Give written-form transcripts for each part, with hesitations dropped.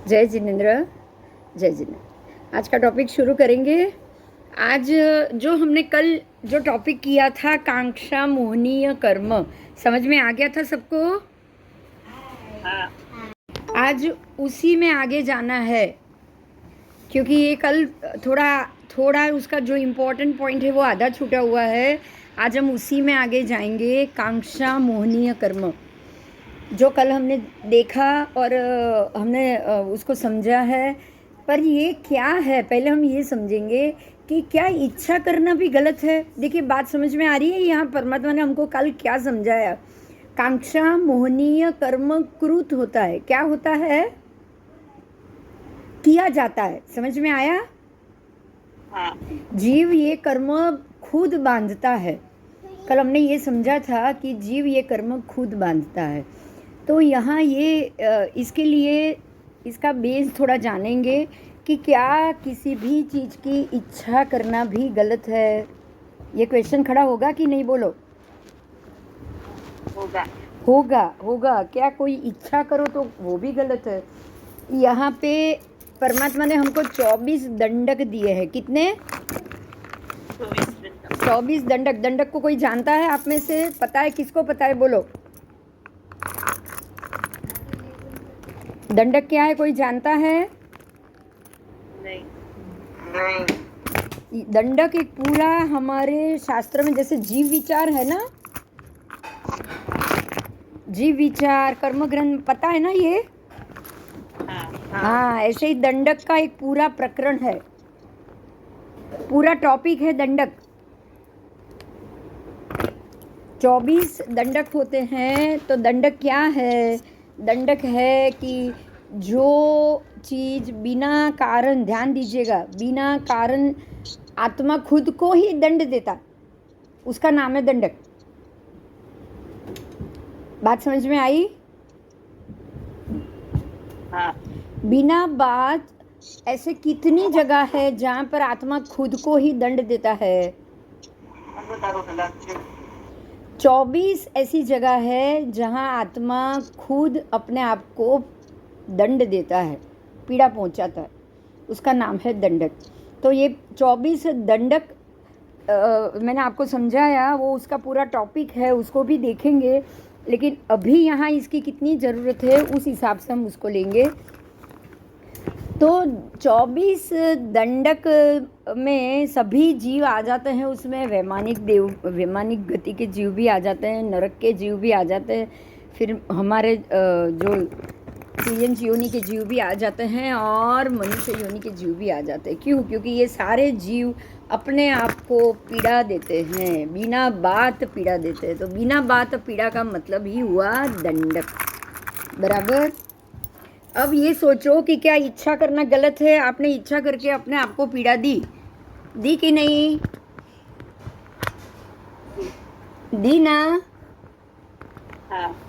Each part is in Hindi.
जय जिनेंद्र, जय जिनेंद्र। आज का टॉपिक शुरू करेंगे। आज जो हमने कल जो टॉपिक किया था, कांक्षा मोहनीय कर्म, समझ में आ गया था सबको? आज उसी में आगे जाना है, क्योंकि ये कल थोड़ा उसका जो इम्पोर्टेंट पॉइंट है वो आधा छूटा हुआ है। आज हम उसी में आगे जाएंगे, कांक्षा मोहनीय कर्म, जो कल हमने देखा और हमने उसको समझा है। पर ये क्या है, पहले हम ये समझेंगे कि क्या इच्छा करना भी गलत है। देखिए, बात समझ में आ रही है? यहाँ परमात्मा ने हमको कल क्या समझाया। कांक्षा मोहनीय कर्म कृत होता है। क्या होता है? किया जाता है। समझ में आया? जीव ये कर्म खुद बांधता है। कल हमने ये समझा था कि जीव ये कर्म खुद बांधता है। तो यहाँ ये इसके लिए इसका बेस थोड़ा जानेंगे कि क्या किसी भी चीज़ की इच्छा करना भी गलत है। ये क्वेश्चन खड़ा होगा कि नहीं? बोलो। होगा। क्या कोई इच्छा करो तो वो भी गलत है? यहाँ पे परमात्मा ने हमको 24 दंडक दिए हैं। कितने? 24 दंडक। दंडक को कोई जानता है आप में से? पता है? किसको पता है? बोलो। दंडक क्या है? कोई जानता है? नहीं। दंडक एक पूरा हमारे शास्त्र में, जैसे जीव विचार है ना, जीव विचार कर्म ग्रंथ, पता है ना ये? हाँ, ऐसे ही दंडक का एक पूरा प्रकरण है, पूरा टॉपिक है दंडक। 24 दंडक होते हैं। तो दंडक क्या है? दंडक है कि जो चीज बिना कारण, ध्यान दीजिएगा, बिना कारण आत्मा खुद को ही दंड देता, उसका नाम है दंडक। बात समझ में आई? हाँ। बिना बात ऐसे कितनी जगह है जहाँ पर आत्मा खुद को ही दंड देता है? 24 ऐसी जगह है जहाँ आत्मा खुद अपने आप को दंड देता है, पीड़ा पहुँचाता है, उसका नाम है दंडक। तो ये 24 दंडक मैंने आपको समझाया, वो उसका पूरा टॉपिक है, उसको भी देखेंगे। लेकिन अभी यहाँ इसकी कितनी ज़रूरत है उस हिसाब से हम उसको लेंगे। तो 24 दंडक में सभी जीव आ जाते हैं। उसमें वैमानिक गति के जीव भी आ जाते हैं, नरक के जीव भी आ जाते हैं, फिर हमारे जो तिर्यंच योनि के जीव भी आ जाते हैं, और मनुष्य योनि के जीव भी आ जाते हैं। क्यों? क्योंकि ये सारे जीव अपने आप को पीड़ा देते हैं, बिना बात पीड़ा देते हैं। तो बिना बात पीड़ा का मतलब ही हुआ दंडक। बराबर? अब ये सोचो कि क्या इच्छा करना गलत है? आपने इच्छा करके अपने आप को पीड़ा दी कि नहीं? दी ना?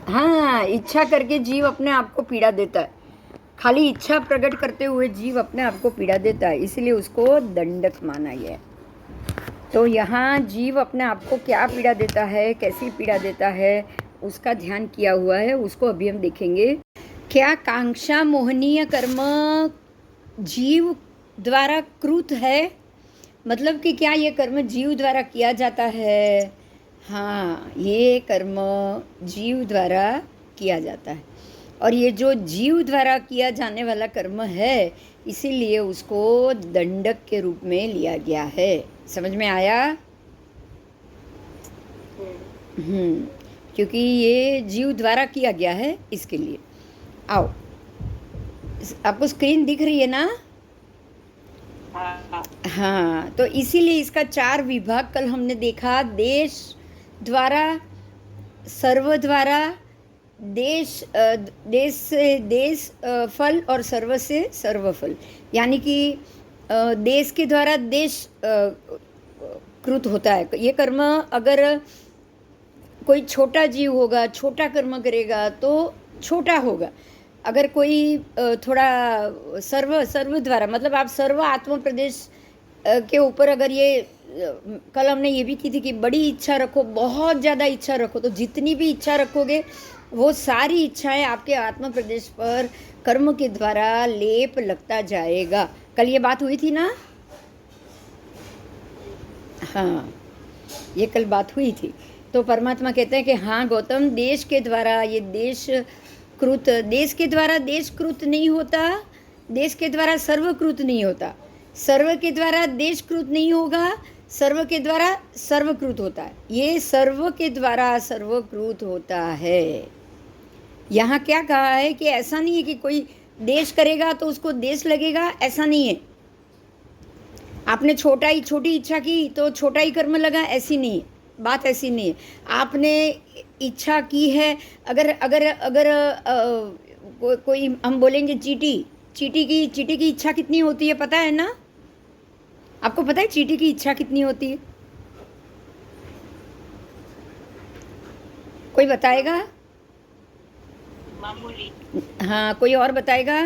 हाँ, इच्छा करके जीव अपने आप को पीड़ा देता है। खाली इच्छा प्रकट करते हुए जीव अपने आप को पीड़ा देता है, इसलिए उसको दंडक माना गया है। तो यहाँ जीव अपने आप को क्या पीड़ा देता है, कैसी पीड़ा देता है, उसका ध्यान किया हुआ है। उसको अभी हम देखेंगे। क्या कांक्षा मोहनीय कर्म जीव द्वारा कृत है? मतलब कि क्या ये कर्म जीव द्वारा किया जाता है? हाँ, ये कर्म जीव द्वारा किया जाता है। और ये जो जीव द्वारा किया जाने वाला कर्म है, इसीलिए उसको दंडक के रूप में लिया गया है। समझ में आया? क्योंकि ये जीव द्वारा किया गया है, इसके लिए। आओ, आपको स्क्रीन दिख रही है ना? हाँ, तो इसीलिए इसका 4 विभाग कल हमने देखा। देश द्वारा, सर्व द्वारा, देश से देश फल, और सर्व से सर्व फल। यानी कि देश के द्वारा देश कृत होता है ये कर्म। अगर कोई छोटा जीव होगा, छोटा कर्म करेगा तो छोटा होगा। अगर कोई थोड़ा सर्व द्वारा, मतलब आप सर्व आत्म प्रदेश के ऊपर, अगर ये कल हमने ये भी की थी कि बड़ी इच्छा रखो, बहुत ज़्यादा इच्छा रखो, तो जितनी भी इच्छा रखोगे वो सारी इच्छाएं आपके आत्मा प्रदेश पर कर्म के द्वारा लेप लगता जाएगा। कल ये बात हुई थी ना? हाँ, ये कल बात हुई थी। तो परमात्मा कहते हैं कि हाँ गौतम, देश के द्वारा ये देश के द्वारा देशकृत नहीं होता, देश के द्वारा सर्वकृत नहीं होता, सर्व के द्वारा देशकृत नहीं होगा, सर्व के द्वारा सर्वकृत होता है। ये सर्व के द्वारा सर्वकृत होता है। यहाँ क्या कहा है कि ऐसा नहीं है कि कोई देश करेगा तो उसको देश लगेगा, ऐसा नहीं है। आपने छोटी इच्छा की तो छोटा ही कर्म लगा, ऐसी नहीं है बात, ऐसी नहीं है। आपने इच्छा की है, अगर अगर अगर कोई हम बोलेंगे चीटी की इच्छा कितनी होती है पता है ना? आपको पता है चीटी की इच्छा कितनी होती है? कोई बताएगा? मामूली। हाँ, कोई और बताएगा?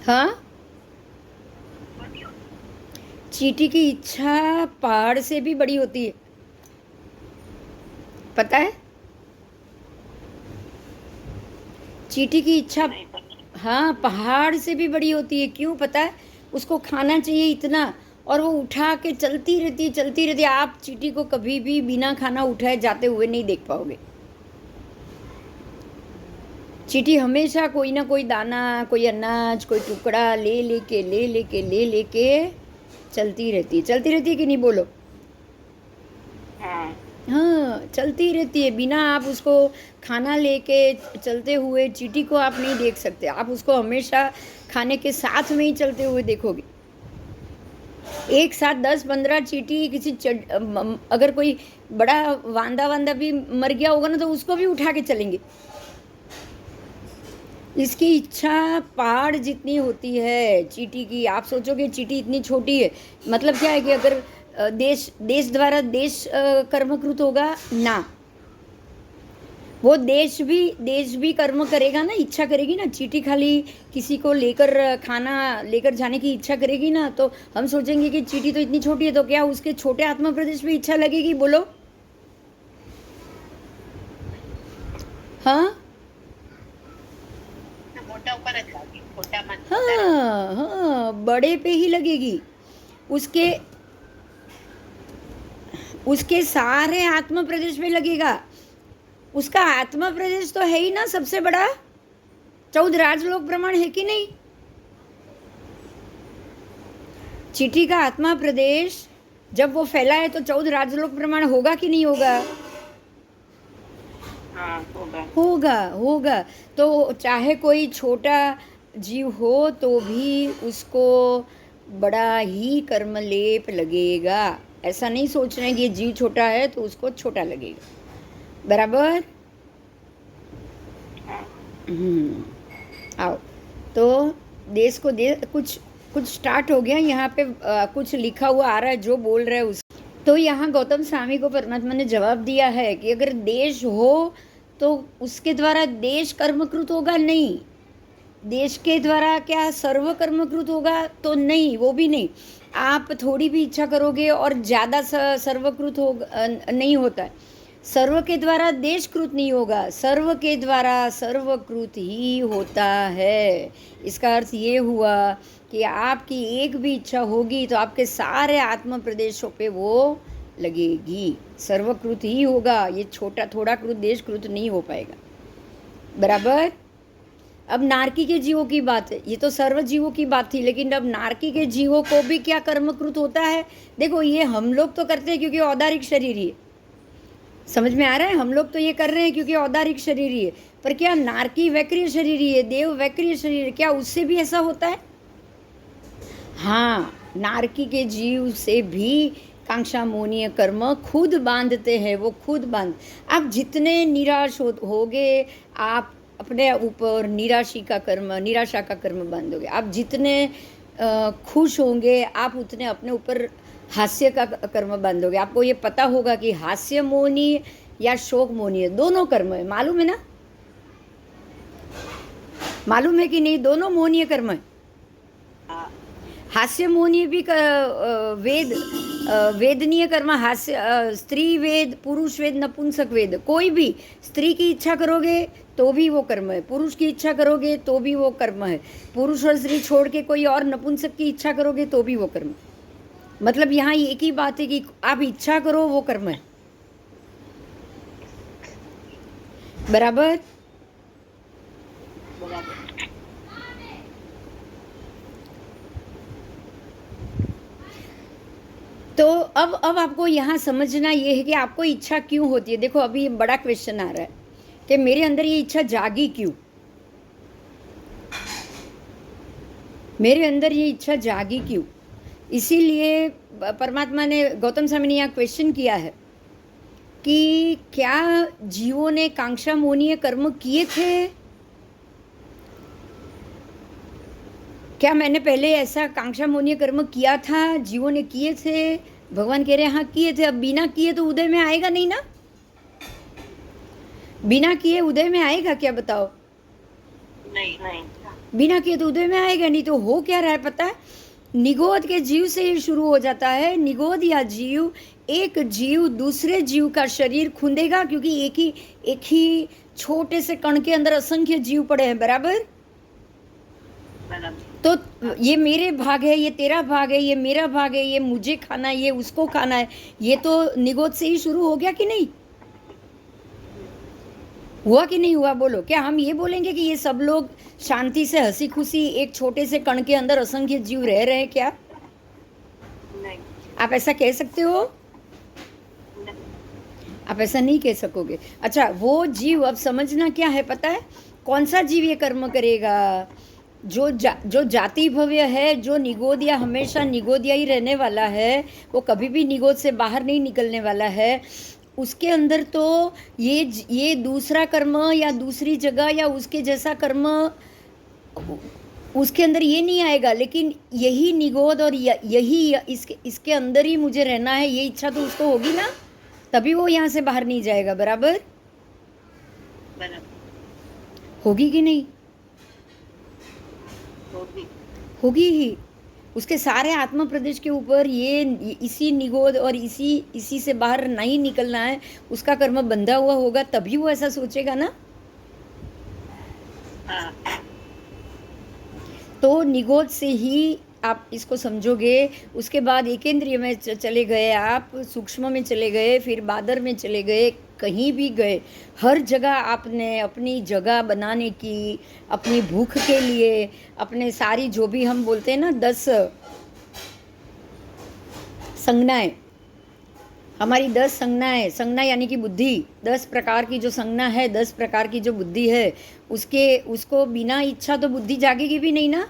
हाँ, चीटी की इच्छा पहाड़ से भी बड़ी होती है, पता है? चीटी की इच्छा हाँ पहाड़ से भी बड़ी होती है। क्यों पता है? उसको खाना चाहिए इतना, और वो उठा के चलती रहती है। आप चीटी को कभी भी बिना खाना उठाए जाते हुए नहीं देख पाओगे। चीटी हमेशा कोई ना कोई दाना, कोई अनाज, कोई टुकड़ा ले लेके चलती रहती है कि नहीं? बोलो। हाँ, चलती रहती है। बिना आप उसको खाना लेके चलते हुए चीटी को आप नहीं देख सकते। आप उसको हमेशा खाने के साथ में ही चलते हुए देखोगे। एक साथ 10-15 चीटी अगर कोई बड़ा वांदा भी मर गया होगा ना तो उसको भी उठा के चलेंगे। इसकी इच्छा पहाड़ जितनी होती है चीटी की। आप सोचोगे चीटी इतनी छोटी है, मतलब क्या है कि अगर देश द्वारा देश कर्मकृत होगा ना, वो देश भी कर्म करेगा ना, इच्छा करेगी ना। चीटी खाली किसी को खाना लेकर जाने की इच्छा करेगी ना, तो हम सोचेंगे कि चीटी तो इतनी छोटी है, तो क्या उसके छोटे आत्मा प्रदेश में इच्छा लगेगी? बोलो। हाँ हाँ, बड़े पे ही लगेगी। उसके सारे आत्मा प्रदेश में लगेगा। उसका आत्मा प्रदेश तो है ही ना सबसे बड़ा, 14 राजलोक ब्रह्मांड है कि नहीं? चीटी का आत्मा प्रदेश जब वो फैला है तो 14 राजलोक ब्रह्मांड होगा कि नहीं होगा? हाँ, होगा। तो चाहे कोई छोटा जीव हो तो भी उसको बड़ा ही कर्मलेप लगेगा। ऐसा नहीं सोच रहे हैं कि ये जीव छोटा है तो उसको छोटा लगेगा। बराबर? आओ तो देश को कुछ स्टार्ट हो गया। यहाँ पे कुछ लिखा हुआ आ रहा है, जो बोल रहा है उस। तो यहाँ गौतम स्वामी को परमात्मा ने जवाब दिया है कि अगर देश हो तो उसके द्वारा देश कर्मकृत होगा नहीं, देश के द्वारा क्या सर्व कर्मकृत होगा? तो नहीं, वो भी नहीं। आप थोड़ी भी इच्छा करोगे और ज़्यादा सर्वकृत होगा नहीं होता है। सर्व के द्वारा देशकृत नहीं होगा, सर्व के द्वारा सर्वकृत ही होता है। इसका अर्थ ये हुआ कि आपकी एक भी इच्छा होगी तो आपके सारे आत्म प्रदेशों पे वो लगेगी, सर्वकृत ही होगा। ये छोटा थोड़ा कृत देशकृत नहीं हो पाएगा। बराबर? अब नारकी के जीवों की बात है, ये तो सर्व जीवों की बात थी, लेकिन अब नारकी के जीवों को भी क्या कर्मकृत होता है? देखो, ये हम लोग तो करते हैं क्योंकि औदारिक शरीर ही है। समझ में आ रहा है? हम लोग तो ये कर रहे हैं क्योंकि औदारिक शरीर ही है, पर क्या नारकी वैक्रिय शरीर ही है, देव वैक्रिय शरीर, क्या उससे भी ऐसा होता है? हाँ, नारकी के जीव से भी कांक्षा मोनीय कर्म खुद बांधते हैं, वो खुद आप जितने निराश होगे आप अपने ऊपर निराशा का कर्म बांधोगे। आप जितने खुश होंगे आप उतने अपने ऊपर हास्य का कर्म बांधोगे। आपको ये पता होगा कि हास्य मोनी या शोक मोनी है, दोनों कर्म है। मालूम है ना? मालूम है कि नहीं? दोनों मोनीय कर्म है। हास्य मौन ये भी वेदनीय कर्म, हास्य स्त्री वेद, पुरुष वेद, नपुंसक वेद, कोई भी स्त्री की इच्छा करोगे तो भी वो कर्म है, पुरुष की इच्छा करोगे तो भी वो कर्म है, पुरुष और स्त्री छोड़ के कोई और नपुंसक की इच्छा करोगे तो भी वो कर्म। मतलब यहाँ एक ही बात है कि आप इच्छा करो वो कर्म है। बराबर? तो अब आपको यहाँ समझना ये है कि आपको इच्छा क्यों होती है। देखो अभी बड़ा क्वेश्चन आ रहा है कि मेरे अंदर ये इच्छा जागी क्यों, मेरे अंदर ये इच्छा जागी क्यों। इसीलिए परमात्मा ने, गौतम स्वामी ने यहाँ क्वेश्चन किया है कि क्या जीवों ने कांक्षा मोनीय कर्म किए थे? क्या मैंने पहले ऐसा कांक्षा मोनीय कर्म किया था, जीवों ने किए थे? भगवान कह रहे हैं हाँ किए थे। अब बिना किए तो उदय में आएगा नहीं ना, बिना किए उदय में आएगा क्या बताओ? नहीं नहीं, बिना किए तो उदय में आएगा नहीं। तो हो क्या रहा है पता है? निगोद के जीव से ये शुरू हो जाता है। निगोद या जीव, एक जीव दूसरे जीव का शरीर खूंदेगा, क्योंकि एक ही छोटे से कण के अंदर असंख्य जीव पड़े हैं। बराबर? तो ये मेरे भाग है, ये तेरा भाग है, ये मेरा भाग है, ये मुझे खाना है, ये उसको खाना है, ये तो निगोद से ही शुरू हो गया कि नहीं हुआ? कि नहीं हुआ? बोलो। क्या हम ये बोलेंगे कि ये सब लोग शांति से हंसी खुशी एक छोटे से कण के अंदर असंख्य जीव रह रहे हैं क्या? नहीं। आप ऐसा कह सकते हो? आप ऐसा नहीं कह सकोगे। अच्छा, वो जीव, अब समझना क्या है पता है? कौन सा जीव ये कर्म करेगा? जो जाति भव्य है, जो निगोदिया, हमेशा निगोदिया ही रहने वाला है, वो कभी भी निगोद से बाहर नहीं निकलने वाला है। उसके अंदर तो ये दूसरा कर्म या दूसरी जगह या उसके जैसा कर्म उसके अंदर ये नहीं आएगा। लेकिन यही निगोद और यही इसके अंदर ही मुझे रहना है, ये इच्छा तो उसको होगी ना, तभी वो यहाँ से बाहर नहीं जाएगा। बराबर? होगी कि नहीं? होगी ही। उसके सारे आत्म प्रदेश के ऊपर ये इसी निगोद और इसी से बाहर नहीं निकलना है, उसका कर्म बंधा हुआ होगा, तभी वो ऐसा सोचेगा ना। तो निगोद से ही आप इसको समझोगे। उसके बाद एकेंद्रिय में चले गए, आप सूक्ष्म में चले गए, फिर बादर में चले गए, कहीं भी गए, हर जगह आपने अपनी जगह बनाने की, अपनी भूख के लिए, अपने सारी जो भी हम बोलते हैं ना 10 संज्ञाएं, हमारी 10 संज्ञाएं, संज्ञा यानी कि बुद्धि, 10 प्रकार की जो संज्ञा है, 10 प्रकार की जो बुद्धि है, उसको बिना इच्छा तो बुद्धि जागेगी भी नहीं ना।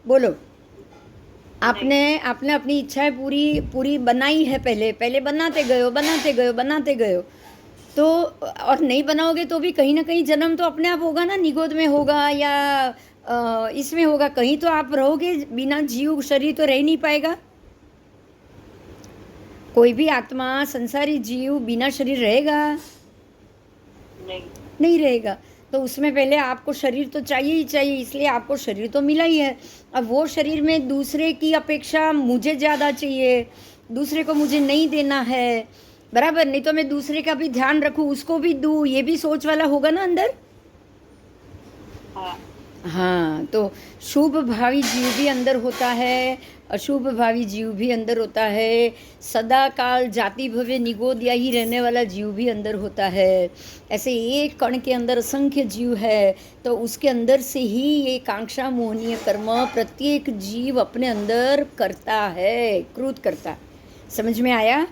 बोलो। आपने अपनी इच्छाएं पूरी बनाई है, पहले बनाते गए हो तो, और नहीं बनाओगे तो भी कहीं ना कहीं जन्म तो अपने आप होगा ना, निगोद में होगा या इसमें होगा, कहीं तो आप रहोगे। बिना जीव शरीर तो रह नहीं पाएगा। कोई भी आत्मा, संसारी जीव बिना शरीर रहेगा? नहीं रहेगा। तो उसमें पहले आपको शरीर तो चाहिए ही चाहिए, इसलिए आपको शरीर तो मिला ही है। अब वो शरीर में दूसरे की अपेक्षा मुझे ज़्यादा चाहिए, दूसरे को मुझे नहीं देना है। बराबर? नहीं तो मैं दूसरे का भी ध्यान रखूं, उसको भी दूं, ये भी सोच वाला होगा ना अंदर। हाँ, तो शुभ भावी जीव भी अंदर होता है, अशुभ भावी जीव भी अंदर होता है, सदा काल जाति भव्य निगोदिया ही रहने वाला जीव भी अंदर होता है। ऐसे एक कण के अंदर असंख्य जीव है, तो उसके अंदर से ही ये कांक्षा मोहनीय कर्म प्रत्येक जीव अपने अंदर करता है, क्रोध करता। समझ में आया?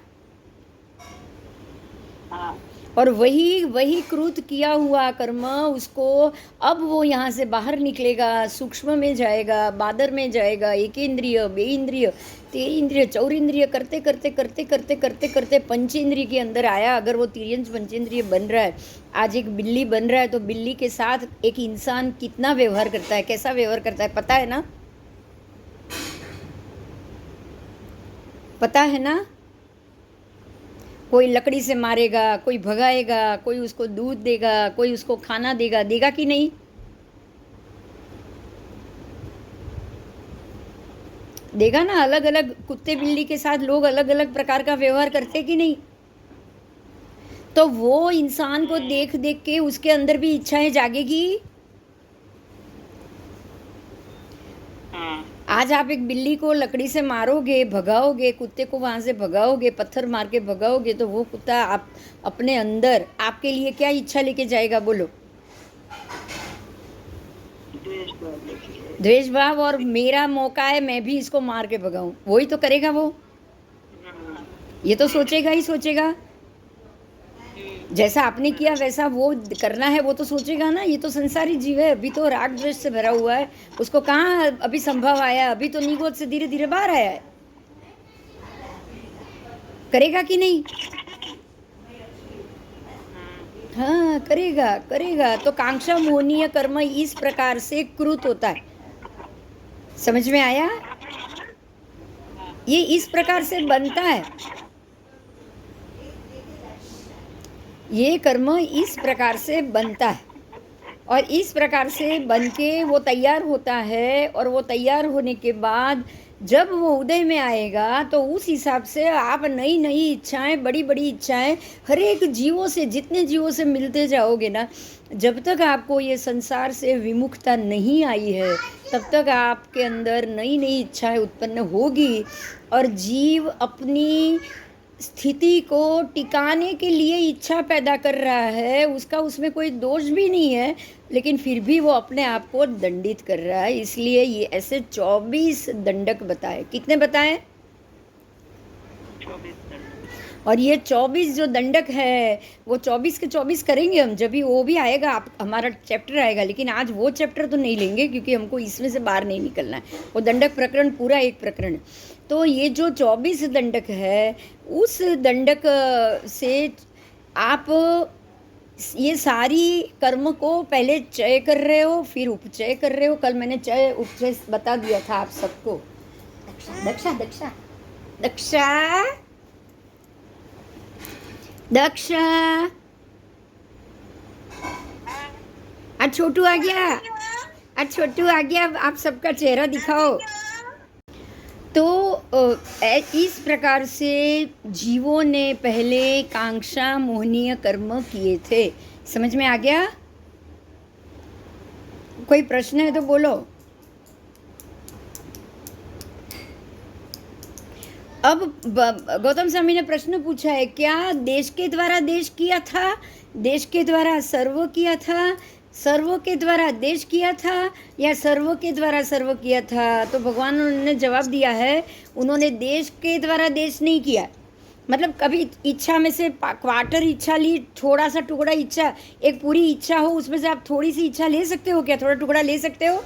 और वही क्रूत किया हुआ कर्म उसको, अब वो यहाँ से बाहर निकलेगा, सूक्ष्म में जाएगा, बादर में जाएगा, एकेंद्रिय, बेइंद्रिय, तेइंद्रिय, चौरिंद्रिय करते करते करते करते करते करते पंचेंद्रिय के अंदर आया। अगर वो तिर्यंश पंचेंद्रिय बन रहा है, आज एक बिल्ली बन रहा है, तो बिल्ली के साथ एक इंसान कितना व्यवहार करता है, कैसा व्यवहार करता है, पता है ना? पता है ना? कोई लकड़ी से मारेगा, कोई भगाएगा, कोई उसको दूध देगा, कोई उसको खाना देगा कि नहीं? देगा ना, अलग अलग कुत्ते बिल्ली के साथ लोग अलग अलग प्रकार का व्यवहार करते कि नहीं? तो वो इंसान को देख देख के उसके अंदर भी इच्छाएं जागेगी। आज आप एक बिल्ली को लकड़ी से मारोगे, भगाओगे, कुत्ते को वहां से भगाओगे, पत्थर मार के भगाओगे, तो वो कुत्ता आप अपने अंदर आपके लिए क्या इच्छा लेके जाएगा? बोलो। द्वेष भाव, और मेरा मौका है, मैं भी इसको मार के भगाऊं, वही तो करेगा वो। ये तो सोचेगा ही सोचेगा। जैसा आपने किया वैसा वो करना है, वो तो सोचेगा ना। ये तो संसारी जीव है, अभी तो राग द्वेष से भरा हुआ है। उसको कहाँ अभी संभव आया? अभी तो निगोद से धीरे धीरे बाहर आया है। करेगा कि नहीं? हाँ, करेगा करेगा। तो कांक्षा मोहनीय कर्म इस प्रकार से कृत होता है। समझ में आया? ये इस प्रकार से बनता है। ये कर्म इस प्रकार से बनता है, और इस प्रकार से बन के वो तैयार होता है। और वो तैयार होने के बाद जब वो उदय में आएगा, तो उस हिसाब से आप नई नई इच्छाएं, बड़ी बड़ी इच्छाएं हर एक जीवों से, जितने जीवों से मिलते जाओगे ना, जब तक आपको ये संसार से विमुखता नहीं आई है, तब तक आपके अंदर नई नई इच्छाएं उत्पन्न होगी। और जीव अपनी स्थिति को टिकाने के लिए इच्छा पैदा कर रहा है, उसका उसमें कोई दोष भी नहीं है, लेकिन फिर भी वो अपने आप को दंडित कर रहा है। इसलिए ये ऐसे 24 दंडक बताए। कितने बताए? 24 और ये 24 जो दंडक है, वो 24 के 24 करेंगे हम, जब भी वो भी आएगा, आप हमारा चैप्टर आएगा। लेकिन आज वो चैप्टर तो नहीं लेंगे, क्योंकि हमको इसमें से बाहर नहीं निकलना है। वो दंडक प्रकरण पूरा एक प्रकरण है। तो ये जो 24 दंडक है, उस दंडक से आप ये सारी कर्म को पहले चय कर रहे हो, फिर उपचय कर रहे हो। कल मैंने चय उपचय बता दिया था आप सबको। दक्षा दक्षा दक्षा दक्षा, आज छोटू आ गया, आज छोटू आ गया। आप सबका चेहरा दिखाओ। तो इस प्रकार से जीवों ने पहले कांक्षा मोहनीय कर्म किए थे। समझ में आ गया? कोई प्रश्न है तो बोलो। अब गौतम स्वामी ने प्रश्न पूछा है, क्या देश के द्वारा देश किया था, देश के द्वारा सर्व किया था, सर्व के द्वारा देश किया था, या सर्व के द्वारा सर्व किया था? तो भगवान ने जवाब दिया है, उन्होंने देश के द्वारा देश नहीं किया। मतलब कभी इच्छा में से क्वार्टर इच्छा ली, थोड़ा सा टुकड़ा इच्छा, एक पूरी इच्छा हो उसमें से आप थोड़ी सी इच्छा ले सकते हो क्या? थोड़ा टुकड़ा ले सकते हो?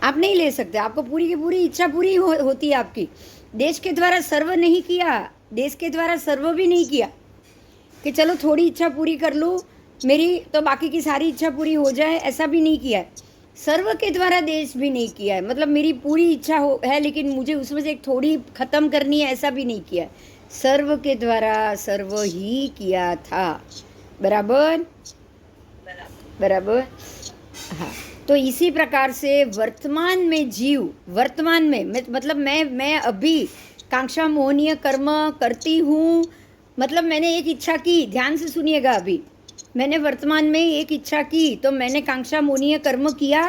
आप नहीं ले सकते। आपको पूरी की पूरी इच्छा पूरी होती है आपकी। देश के द्वारा सर्व नहीं किया, देश के द्वारा सर्व भी नहीं किया कि चलो थोड़ी इच्छा पूरी कर लूँ मेरी, तो बाकी की सारी इच्छा पूरी हो जाए, ऐसा भी नहीं किया है। सर्व के द्वारा देश भी नहीं किया है, मतलब मेरी पूरी इच्छा है लेकिन मुझे उसमें से एक थोड़ी खत्म करनी है, ऐसा भी नहीं किया है। सर्व के द्वारा सर्व ही किया था। बराबर बराबर। हाँ, तो इसी प्रकार से वर्तमान में जीव, वर्तमान में मतलब मैं अभी कांक्षा मोहनीय कर्म करती हूँ। मतलब मैंने एक इच्छा की, ध्यान से सुनिएगा। अभी मैंने वर्तमान में एक इच्छा की, तो मैंने कांक्षा मोहनीय कर्म किया,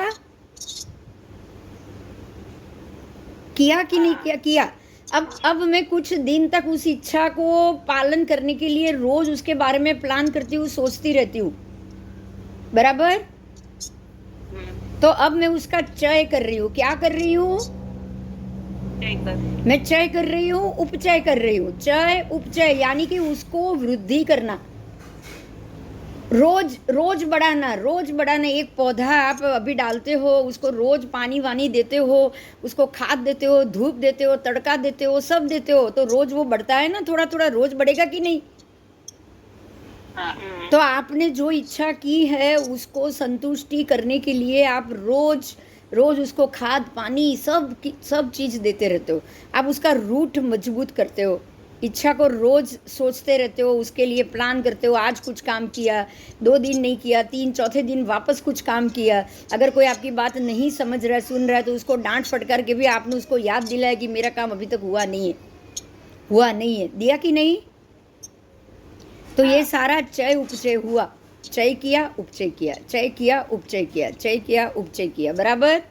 किया कि नहीं किया? किया। अब मैं कुछ दिन तक उस इच्छा को पालन करने के लिए रोज उसके बारे में प्लान करती हूँ, सोचती रहती हूँ। बराबर। तो अब मैं उसका चय कर रही हूँ। क्या कर रही हूँ? मैं चय कर रही हूँ, उपचय कर रही हूँ। चय उपचय यानी कि उसको वृद्धि करना, रोज रोज बढ़ाना, रोज बढ़ाना। एक पौधा आप अभी डालते हो, उसको रोज पानी वानी देते हो, उसको खाद देते हो, धूप देते हो, तड़का देते हो, सब देते हो, तो रोज वो बढ़ता है ना, थोड़ा थोड़ा रोज बढ़ेगा कि नहीं? तो आपने जो इच्छा की है उसको संतुष्टि करने के लिए आप रोज रोज उसको खाद पानी सब चीज देते रहते हो। आप उसका रूट मजबूत करते हो। इच्छा को रोज सोचते रहते हो, उसके लिए प्लान करते हो, आज कुछ काम किया, 2 दिन नहीं किया, 3 चौथे दिन वापस कुछ काम किया। अगर कोई आपकी बात नहीं समझ रहा है, सुन रहा है, तो उसको डांट फटकार के भी आपने उसको याद दिलाया कि मेरा काम अभी तक हुआ नहीं है, हुआ नहीं है, दिया कि नहीं? तो ये सारा चय उपचय हुआ, चय किया उपचय किया, चय किया उपचय किया, चय किया उपचय किया, बराबर।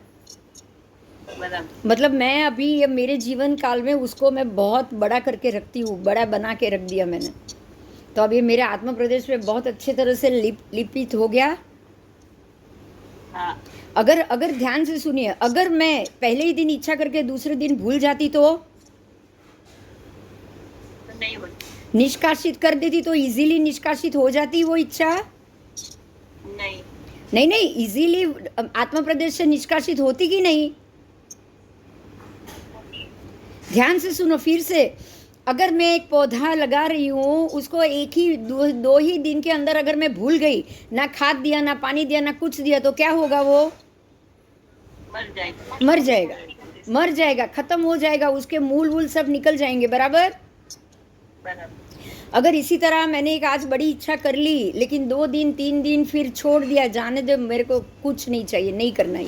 बराबर। मतलब मैं अभी ये मेरे जीवन काल में उसको मैं बहुत बड़ा करके रखती हूँ, बड़ा बना के रख दिया मैंने। तो अब ये मेरे आत्म प्रदेश में बहुत अच्छे तरह से लिपित हो गया। हाँ। अगर ध्यान से सुनिए, अगर मैं पहले ही दिन इच्छा करके दूसरे दिन भूल जाती तो नहीं होती। निष्कासित कर देती तो इजीली निष्कासित हो जाती वो इच्छा? नहीं। नहीं नहीं, इजीली आत्म प्रदेश से निष्कासित होती कि नहीं? ध्यान से सुनो फिर से। अगर मैं एक पौधा लगा रही हूँ, उसको एक ही दो ही दिन के अंदर अगर मैं भूल गई, ना खाद दिया, ना पानी दिया, ना कुछ दिया, तो क्या होगा? वो मर जाएगा। मर जाएगा, मर जाएगा, खत्म हो जाएगा, उसके मूल वूल सब निकल जाएंगे, बराबर। बराबर। अगर इसी तरह मैंने एक आज बड़ी इच्छा कर ली, लेकिन 2 दिन 3 दिन फिर छोड़ दिया, जाने दो, मेरे को कुछ नहीं चाहिए, नहीं करना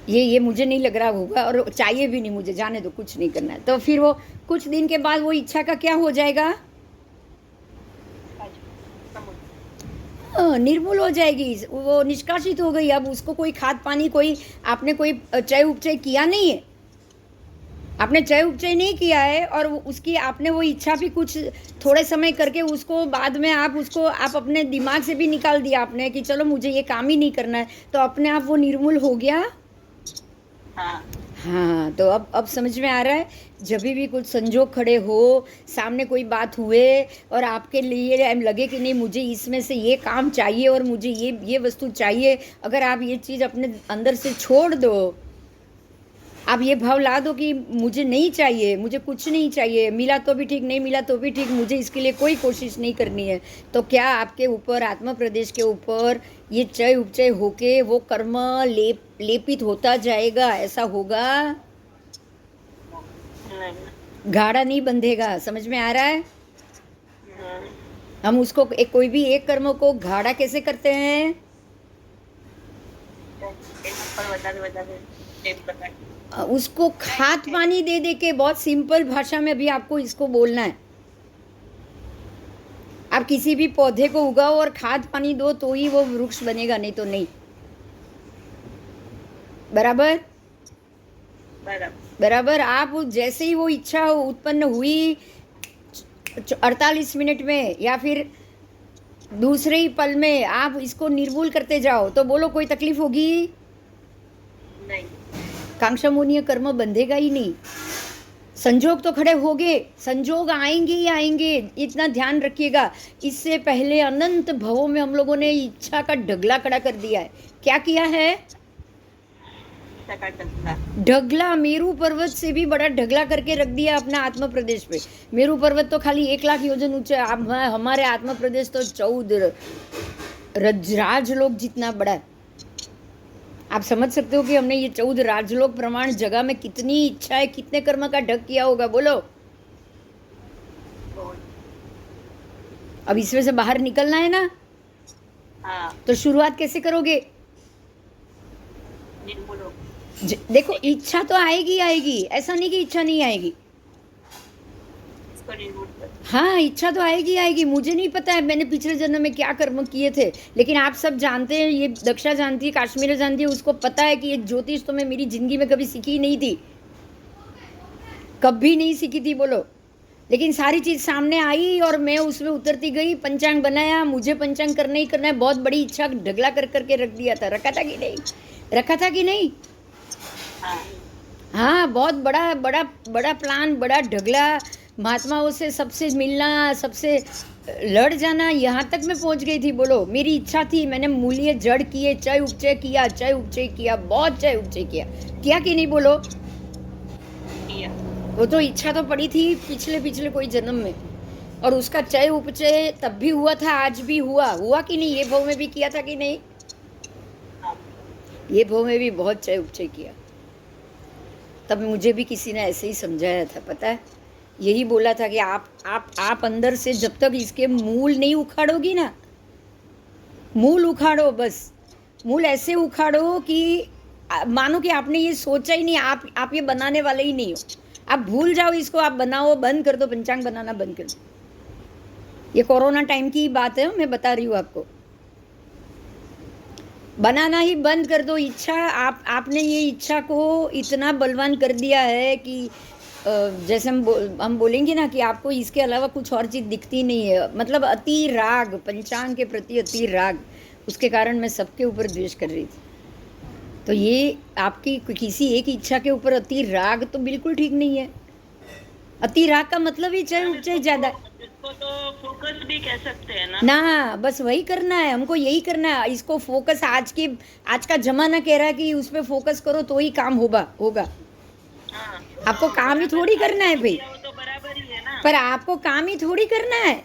ये मुझे नहीं लग रहा होगा और चाहिए भी नहीं मुझे, जाने दो, कुछ नहीं करना है, तो फिर वो कुछ दिन के बाद वो इच्छा का क्या हो जाएगा? निर्मूल हो जाएगी, वो निष्कासित हो गई। अब उसको कोई खाद पानी, कोई आपने कोई चय उपचय किया नहीं है, आपने चय उपचय नहीं किया है, और उसकी आपने वो इच्छा भी कुछ थोड़े समय करके उसको बाद में आप अपने दिमाग से भी निकाल दिया आपने कि चलो मुझे ये काम ही नहीं करना है, तो अपने आप वो निर्मूल हो गया। हाँ। हाँ, तो अब समझ में आ रहा है। जब भी कुछ संजोग खड़े हो, सामने कोई बात हुए और आपके लिए लगे कि नहीं मुझे इसमें से ये काम चाहिए और मुझे ये वस्तु चाहिए, अगर आप ये चीज़ अपने अंदर से छोड़ दो, आप ये भाव ला दो कि मुझे नहीं चाहिए, मुझे कुछ नहीं चाहिए, मिला तो भी ठीक, नहीं मिला तो भी ठीक, मुझे इसके लिए कोई कोशिश नहीं करनी है, तो क्या आपके ऊपर, आत्म प्रदेश के ऊपर ये चय उपचय होके वो कर्म लेपित होता जाएगा? ऐसा होगा? नहीं। गाढ़ा नहीं बंधेगा। समझ में आ रहा है? हाँ। हम उसको कोई भी एक कर्म को गाढ़ा कैसे करते हैं? उसको खाद पानी दे दे के, बहुत सिंपल भाषा में भी आपको इसको बोलना है। आप किसी भी पौधे को उगाओ और खाद पानी दो तो ही वो वृक्ष बनेगा, नहीं तो नहीं, बराबर बराबर। आप जैसे ही वो इच्छा उत्पन्न हुई 48 मिनट में या फिर दूसरे ही पल में आप इसको निर्मूल करते जाओ, तो बोलो कोई तकलीफ होगी? नहीं। कांक्षामूनीय कर्म बंधेगा ही नहीं। संजोग तो खड़े होंगे, संजोग आएंगे ही आएंगे, इतना ध्यान रखिएगा। इससे पहले अनंत भवों में हम लोगों ने इच्छा का ढगला खड़ा कर दिया है। क्या किया है? ढगला, मेरू पर्वत से भी बड़ा ढगला करके रख दिया अपना आत्म प्रदेश पे। मेरू पर्वत तो खाली 1 लाख योजन ऊंचा, हमारे आत्म प्रदेश तो 14 राजलोक जितना बड़ा है। आप समझ सकते हो कि हमने ये 14 राजलोक प्रमाण जगह में कितनी इच्छा है, कितने कर्म का ढग किया होगा, बोलो। अब इसमें से बाहर निकलना है ना? हाँ। तो शुरुआत कैसे करोगे? देखो, इच्छा तो आएगी आएगी, ऐसा नहीं कि इच्छा नहीं आएगी। हाँ, इच्छा तो आएगी आएगी। मुझे नहीं पता है मैंने पिछले जन्म में क्या कर्म किए थे, लेकिन आप सब जानते हैं, ये दक्षा जानती है, काश्मीर जानती है, उसको पता है कि ये ज्योतिष तो मैं मेरी जिंदगी में कभी सीखी ही नहीं थी, कभी नहीं सीखी थी, बोलो। लेकिन सारी चीज़ सामने आई और मैं उसमें उतरती गई, पंचांग बनाया, मुझे पंचांग करना ही करना है, बहुत बड़ी इच्छा ढगला कर करके रख दिया था। रखा था कि नहीं? रखा था कि नहीं? हाँ, बहुत बड़ा बड़ा बड़ा प्लान, बड़ा ढगला, महात्माओं से सबसे मिलना, सबसे लड़ जाना, यहाँ तक मैं पहुँच गई थी, बोलो। मेरी इच्छा थी, मैंने मूल्य जड़ किए, चय उपचय किया, चय उपचय किया, बहुत चय उपचय किया कि नहीं, बोलो। वो तो इच्छा तो पड़ी थी पिछले कोई जन्म में, और उसका चय उपचय तब भी हुआ था, आज भी हुआ कि नहीं? ये भव में भी किया था कि नहीं? ये भव में भी बहुत चय उपचय किया। तब मुझे भी किसी ने ऐसे ही समझाया था, पता है, यही बोला था कि आप अंदर से जब तक इसके मूल नहीं उखाड़ोगी ना, मूल उखाड़ो, बस मूल ऐसे उखाड़ो कि मानो कि आपने ये सोचा ही नहीं, आप ये बनाने वाले ही नहीं हो, आप भूल जाओ इसको, आप बनाओ, बंद कर दो, पंचांग बनाना बंद कर दो। ये कोरोना टाइम की बात है, मैं बता रही हूँ आपको, बनाना ही बंद कर दो। इच्छा आपने ये इच्छा को इतना बलवान कर दिया है कि जैसे हम बोलेंगे ना कि आपको इसके अलावा कुछ और चीज़ दिखती नहीं है, मतलब अति राग, पंचांग के प्रति अति राग, उसके कारण मैं सबके ऊपर द्वेष कर रही थी। तो ये आपकी किसी एक इच्छा के ऊपर अति राग तो बिल्कुल ठीक नहीं है। अति राग का मतलब ही चाहे ऊंचाई ज्यादा, इसको तो फोकस भी कह सकते हैं ना। ना बस वही करना है, हमको यही करना है, इसको फोकस। आज का जमाना कह रहा है कि उस पर फोकस करो तो ही काम होगा। हाँ, आपको काम ही थोड़ी करना है भाई, वो तो बराबर ही है ना। पर आपको काम ही थोड़ी करना है।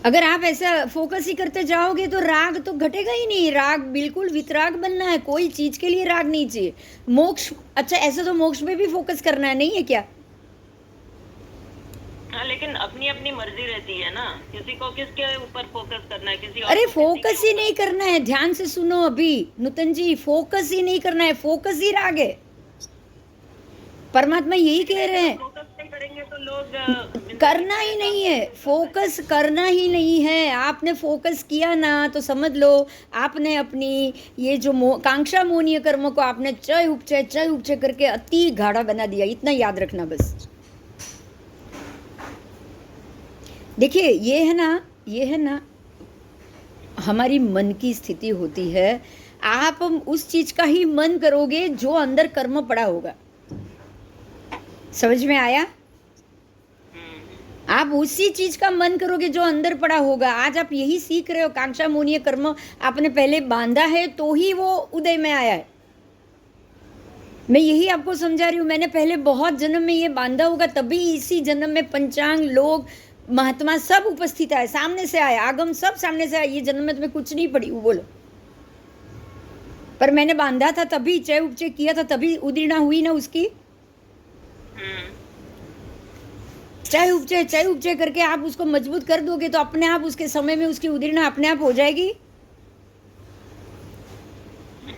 अगर आप ऐसा फोकस ही करते जाओगे तो राग तो घटेगा ही नहीं, राग बिल्कुल वितराग बनना है, कोई चीज के लिए राग नहीं चाहिए। मोक्ष, अच्छा ऐसे तो मोक्ष में भी फोकस करना है, नहीं है क्या? हाँ, लेकिन अपनी अपनी मर्जी रहती है ना, किसी को किसके ऊपर फोकस करना है, किसी और अरे को फोकस ही नहीं करना है, ध्यान से सुनो अभी नूतन जी, फोकस ही नहीं करना है, फोकस ही राग है। परमात्मा यही कह रहे हैं, फोकस नहीं करेंगे तो लोग करना ही नहीं है, फोकस करना ही नहीं है। आपने फोकस किया ना तो समझ लो आपने अपनी ये जो कांक्षा मोहनीय कर्म को आपने चय उपचय करके अति गाढ़ा बना दिया, इतना याद रखना बस। देखिए ये है ना हमारी मन की स्थिति होती है। आप उस चीज का ही मन करोगे जो अंदर कर्म पड़ा होगा, समझ में आया? आप उसी चीज का मन करोगे जो अंदर पड़ा होगा। आज आप यही सीख रहे हो, कांक्षा मोहनीय कर्म आपने पहले बांधा है तो ही वो उदय में आया है। मैं यही आपको समझा रही हूँ, मैंने पहले बहुत जन्म में ये बांधा होगा, तभी इसी जन्म में पंचांग, लोग, महात्मा सब उपस्थित आए, सामने से आए, आगम सब सामने से आए। ये जन्म में तुम्हें कुछ नहीं पड़ी, वो बोलो, पर मैंने बांधा था तभी, चय उपचय किया था तभी उदीर्णा हुई ना उसकी। चय उपचय करके आप उसको मजबूत कर दोगे तो अपने आप उसके समय में उसकी उदीर्णा अपने आप हो जाएगी।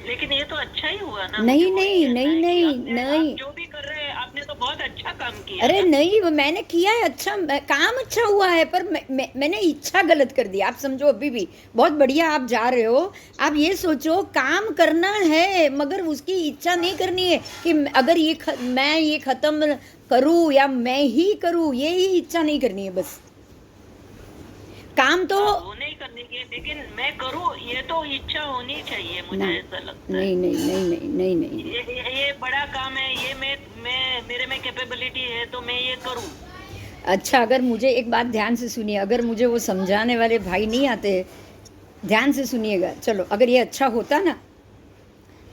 लेकिन ये तो अच्छा ही हुआ ना। नहीं मुझे नहीं वही नहीं कहना है कि नहीं आपने- नहीं, आप जो भी कर रहे हैं आपने तो बहुत अच्छा काम किया। अरे नहीं, वो मैंने किया है, अच्छा काम अच्छा हुआ है, पर मैंने इच्छा गलत कर दी। आप समझो, अभी भी बहुत बढ़िया आप जा रहे हो। आप ये सोचो काम करना है मगर उसकी इच्छा नहीं करनी है कि अगर मैं ये खत्म करूं या मैं ही करूं, ये ही इच्छा नहीं करनी है बस। काम तो वो नहीं करने की, लेकिन मैं करूँ ये तो इच्छा होनी चाहिए, मुझे ऐसा लगता है। नहीं नहीं नहीं नहीं नहीं नहीं, ये बड़ा काम है, ये मैं मेरे में कैपेबिलिटी है तो मैं ये करूँ। अच्छा अगर मुझे एक बात ध्यान से सुनिए, अगर मुझे वो समझाने वाले भाई नहीं आते, ध्यान से सुनिएगा। चलो अगर ये अच्छा होता ना,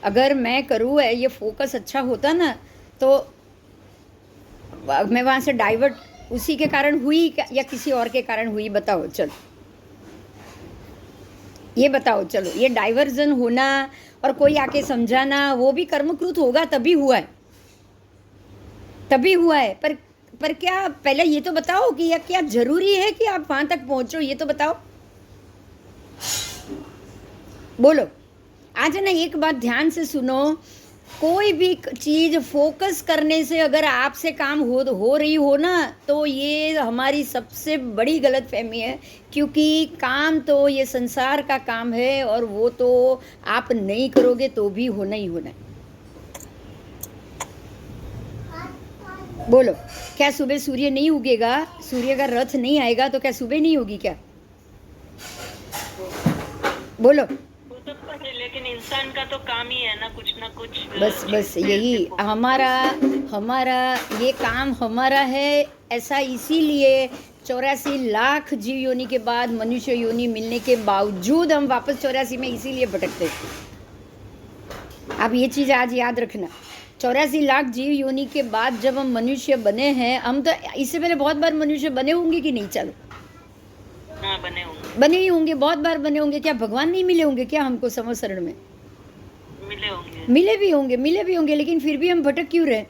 अगर मैं करूँ ये फोकस अच्छा होता ना, तो मैं वहाँ से डाइवर्ट उसी के कारण हुई या किसी और के कारण हुई, बताओ? चलो ये बताओ, चलो ये डाइवर्जन होना और कोई आके समझाना, वो भी कर्मकृत होगा तभी हुआ है, तभी हुआ है। पर क्या, पहले ये तो बताओ कि क्या जरूरी है कि आप वहां तक पहुंचो, ये तो बताओ, बोलो। आज ना एक बात ध्यान से सुनो, कोई भी चीज फोकस करने से अगर आपसे काम हो रही हो ना, तो ये हमारी सबसे बड़ी गलतफहमी है, क्योंकि काम तो ये संसार का काम है और वो तो आप नहीं करोगे तो भी होना ही होना है। बोलो, क्या सुबह सूर्य नहीं उगेगा, सूर्य का रथ नहीं आएगा तो क्या सुबह नहीं होगी क्या? बोलो। लेकिन इंसान का तो काम ही है ना कुछ बस यही हमारा ये काम हमारा है। ऐसा इसीलिए 84 लाख जीव योनि के बाद मनुष्य योनि मिलने के बावजूद हम वापस 84 में इसीलिए भटकते हैं। आप ये चीज़ आज याद रखना, 84 लाख जीव योनि के बाद जब हम मनुष्य बने हैं, हम तो इससे पहले बहुत बार मनुष्य बने होंगे कि नहीं? चलो बने ही होंगे, बहुत बार बने होंगे। क्या भगवान नहीं मिले होंगे क्या हमको संवत्सरण में? मिले भी होंगे, लेकिन फिर भी हम भटक क्यों रहे?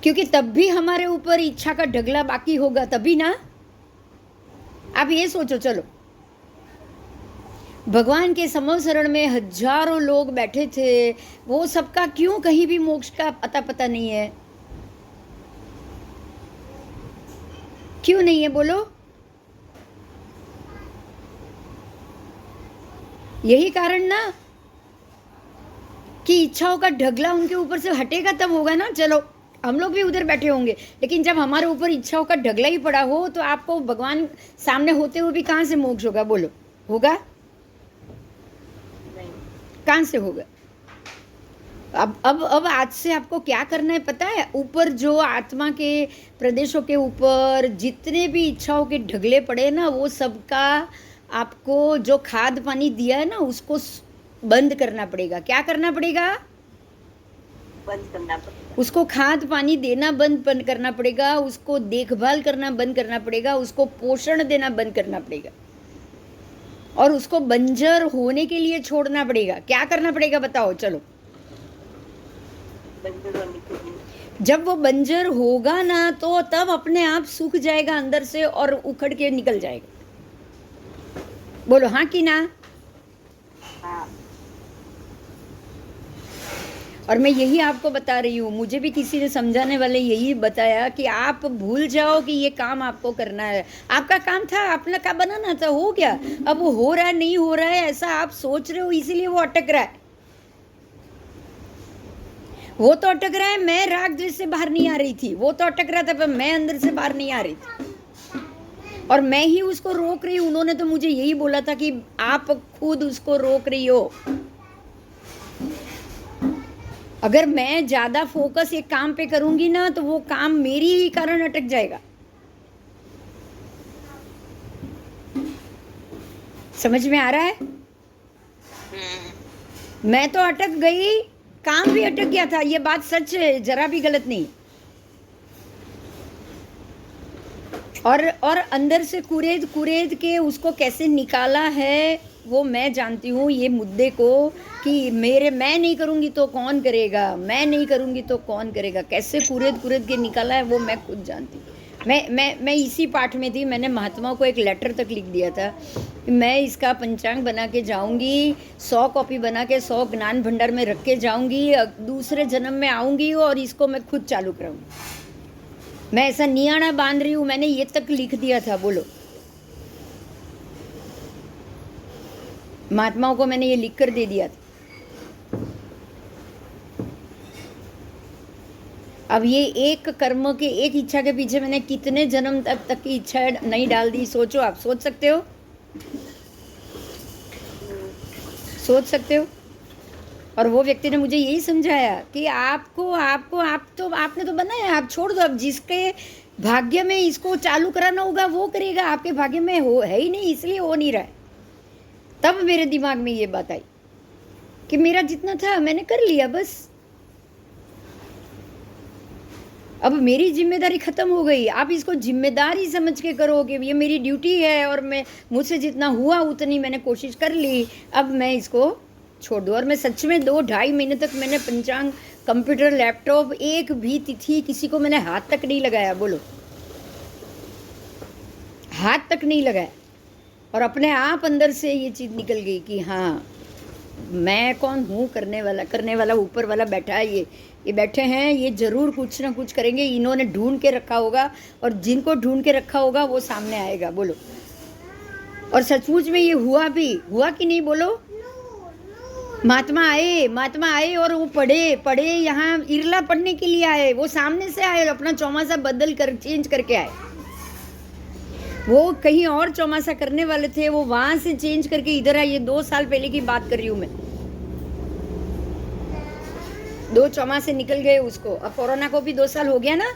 क्योंकि तब भी हमारे ऊपर इच्छा का ढगला बाकी होगा, तभी ना। आप ये सोचो, चलो भगवान के समवसरण में हजारों लोग बैठे थे, वो सबका क्यों कहीं भी मोक्ष का पता नहीं है? क्यों नहीं है बोलो? यही कारण ना कि इच्छाओं का ढगला उनके ऊपर से हटेगा तब होगा ना। चलो हम लोग भी उधर बैठे होंगे, लेकिन जब हमारे ऊपर इच्छाओं का ढगला ही पड़ा हो तो आपको भगवान सामने होते हुए भी कहाँ से मोक्ष होगा बोलो? होगा? कहाँ से होगा? अब आज से आपको क्या करना है पता है? ऊपर जो आत्मा के प्रदेशों के ऊपर जितने भी इच्छाओं के ढगले पड़े ना, वो सबका आपको जो खाद पानी दिया है ना, उसको बंद करना पड़ेगा। क्या करना पड़ेगा? बंद करना पड़ेगा। उसको खाद पानी देना बंद करना पड़ेगा, उसको देखभाल करना बंद करना पड़ेगा, उसको पोषण देना बंद करना पड़ेगा, और उसको बंजर होने के लिए छोड़ना पड़ेगा। क्या करना पड़ेगा बताओ? चलो बंजर होने के लिए। जब वो बंजर होगा ना, तो तब अपने आप सूख जाएगा अंदर से और उखड़ के निकल जाएगा। बोलो हाँ कि ना? हाँ। और मैं यही आपको बता रही हूँ, मुझे भी किसी ने समझाने वाले यही बताया कि आप भूल जाओ कि ये काम आपको करना है। आपका काम था, अपना का बनाना था, हो गया। अब वो हो रहा है नहीं हो रहा है ऐसा आप सोच रहे हो, इसीलिए वो अटक रहा है। वो तो अटक रहा है, मैं राग द्वेष से बाहर नहीं आ रही थी। वो तो अटक रहा था, पर मैं अंदर से बाहर नहीं आ रही थी, और मैं ही उसको रोक रही हूँ। उन्होंने तो मुझे यही बोला था कि आप खुद उसको रोक रही हो। अगर मैं ज्यादा फोकस एक काम पे करूंगी ना, तो वो काम मेरी ही कारण अटक जाएगा। समझ में आ रहा है? मैं तो अटक गई, काम भी अटक गया था। ये बात सच है, जरा भी गलत नहीं। और अंदर से कुरेद कुरेद के उसको कैसे निकाला है वो मैं जानती हूँ, ये मुद्दे को, कि मैं नहीं करूँगी तो कौन करेगा, मैं नहीं करूँगी तो कौन करेगा, कैसे कुरेद कुरेद के निकाला है वो मैं खुद जानती हूँ। मैं इसी पाठ में थी। मैंने महात्मा को एक लेटर तक लिख दिया था कि मैं इसका पंचांग बना के जाऊँगी, 100 कॉपी बना के 100 ज्ञान भंडार में रख के जाऊँगी, दूसरे जन्म में आऊँगी और इसको मैं खुद चालू कराऊँगी। मैं ऐसा नियाणा बांध रही हूँ, मैंने ये तक लिख दिया था। बोलो, महात्माओं को मैंने ये लिख कर दे दिया था। अब ये एक कर्म के, एक इच्छा के पीछे मैंने कितने जन्म तक की इच्छा नहीं डाल दी, सोचो। आप सोच सकते हो? सोच सकते हो? और वो व्यक्ति ने मुझे यही समझाया कि आपने तो बनाया, आप छोड़ दो। अब जिसके भाग्य में इसको चालू कराना होगा वो करेगा, आपके भाग्य में है ही नहीं, इसलिए हो नहीं रहा है। तब मेरे दिमाग में ये बात आई कि मेरा जितना था मैंने कर लिया, बस अब मेरी जिम्मेदारी खत्म हो गई। आप इसको जिम्मेदारी समझ के करो कि ये मेरी ड्यूटी है, और मुझसे जितना हुआ उतनी मैंने कोशिश कर ली, अब मैं इसको छोड़ दूँ। और मैं सच में 2-2.5 महीने तक मैंने पंचांग, कंप्यूटर, लैपटॉप, एक भी तिथि किसी को मैंने हाथ तक नहीं लगाया। बोलो, हाथ तक नहीं लगाया। और अपने आप अंदर से ये चीज़ निकल गई कि हाँ, मैं कौन हूँ? करने वाला ऊपर वाला बैठा है। ये बैठे हैं, ये ज़रूर कुछ ना कुछ करेंगे। इन्होंने ढूंढ के रखा होगा, और जिनको ढूंढ के रखा होगा वो सामने आएगा। बोलो, और सचमुच में ये हुआ कि नहीं? बोलो, महात्मा आए और वो पढ़े यहाँ इरला पढ़ने के लिए आए। वो सामने से आए, अपना चौमासा बदल कर चेंज करके आए। वो कहीं और चौमासा करने वाले थे, वो वहां से चेंज करके इधर आए। ये 2 साल पहले की बात कर रही हूँ मैं। 2 चौमासे निकल गए उसको। अब कोरोना को भी 2 साल हो गया ना,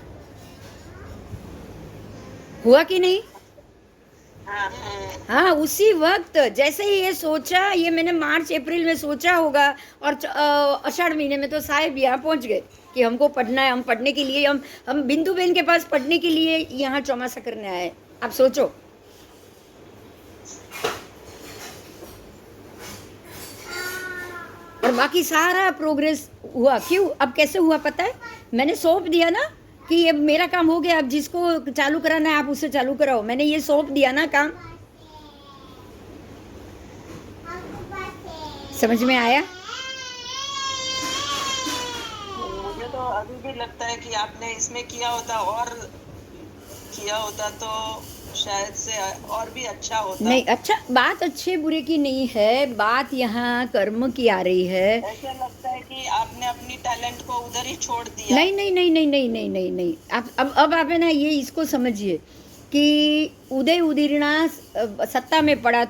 हुआ कि नहीं? हाँ, उसी वक्त जैसे ही ये सोचा, ये मैंने मार्च अप्रैल में सोचा होगा, और आषाढ़ महीने में तो साहब यहाँ पहुँच गए कि हमको पढ़ना है। हम पढ़ने के लिए, हम बिंदु बहन के पास पढ़ने के लिए यहाँ चौमासा करने आए। आप सोचो, और बाकी सारा प्रोग्रेस हुआ। क्यों? अब कैसे हुआ पता है? मैंने सौंप दिया ना कि अब मेरा काम हो गया, अब जिसको चालू कराना है आप उससे चालू कराओ। मैंने ये सौंप दिया ना काम। समझ में आया? मुझे तो अभी भी लगता है कि आपने इसमें किया होता तो शायद से और भी अच्छा होता। नहीं, अच्छा, बात अच्छे बुरे की नहीं है, बात यहाँ कर्म की आ रही है। ऐसा लगता है कि आपने अपनी टैलेंट को उधर ही छोड़ दिया। नहीं नहीं नहीं नहीं नहीं नहीं नहीं नहीं, आप अब आप है ना, ये इसको समझिए कि उदय उदीरना सत्ता में पड़ा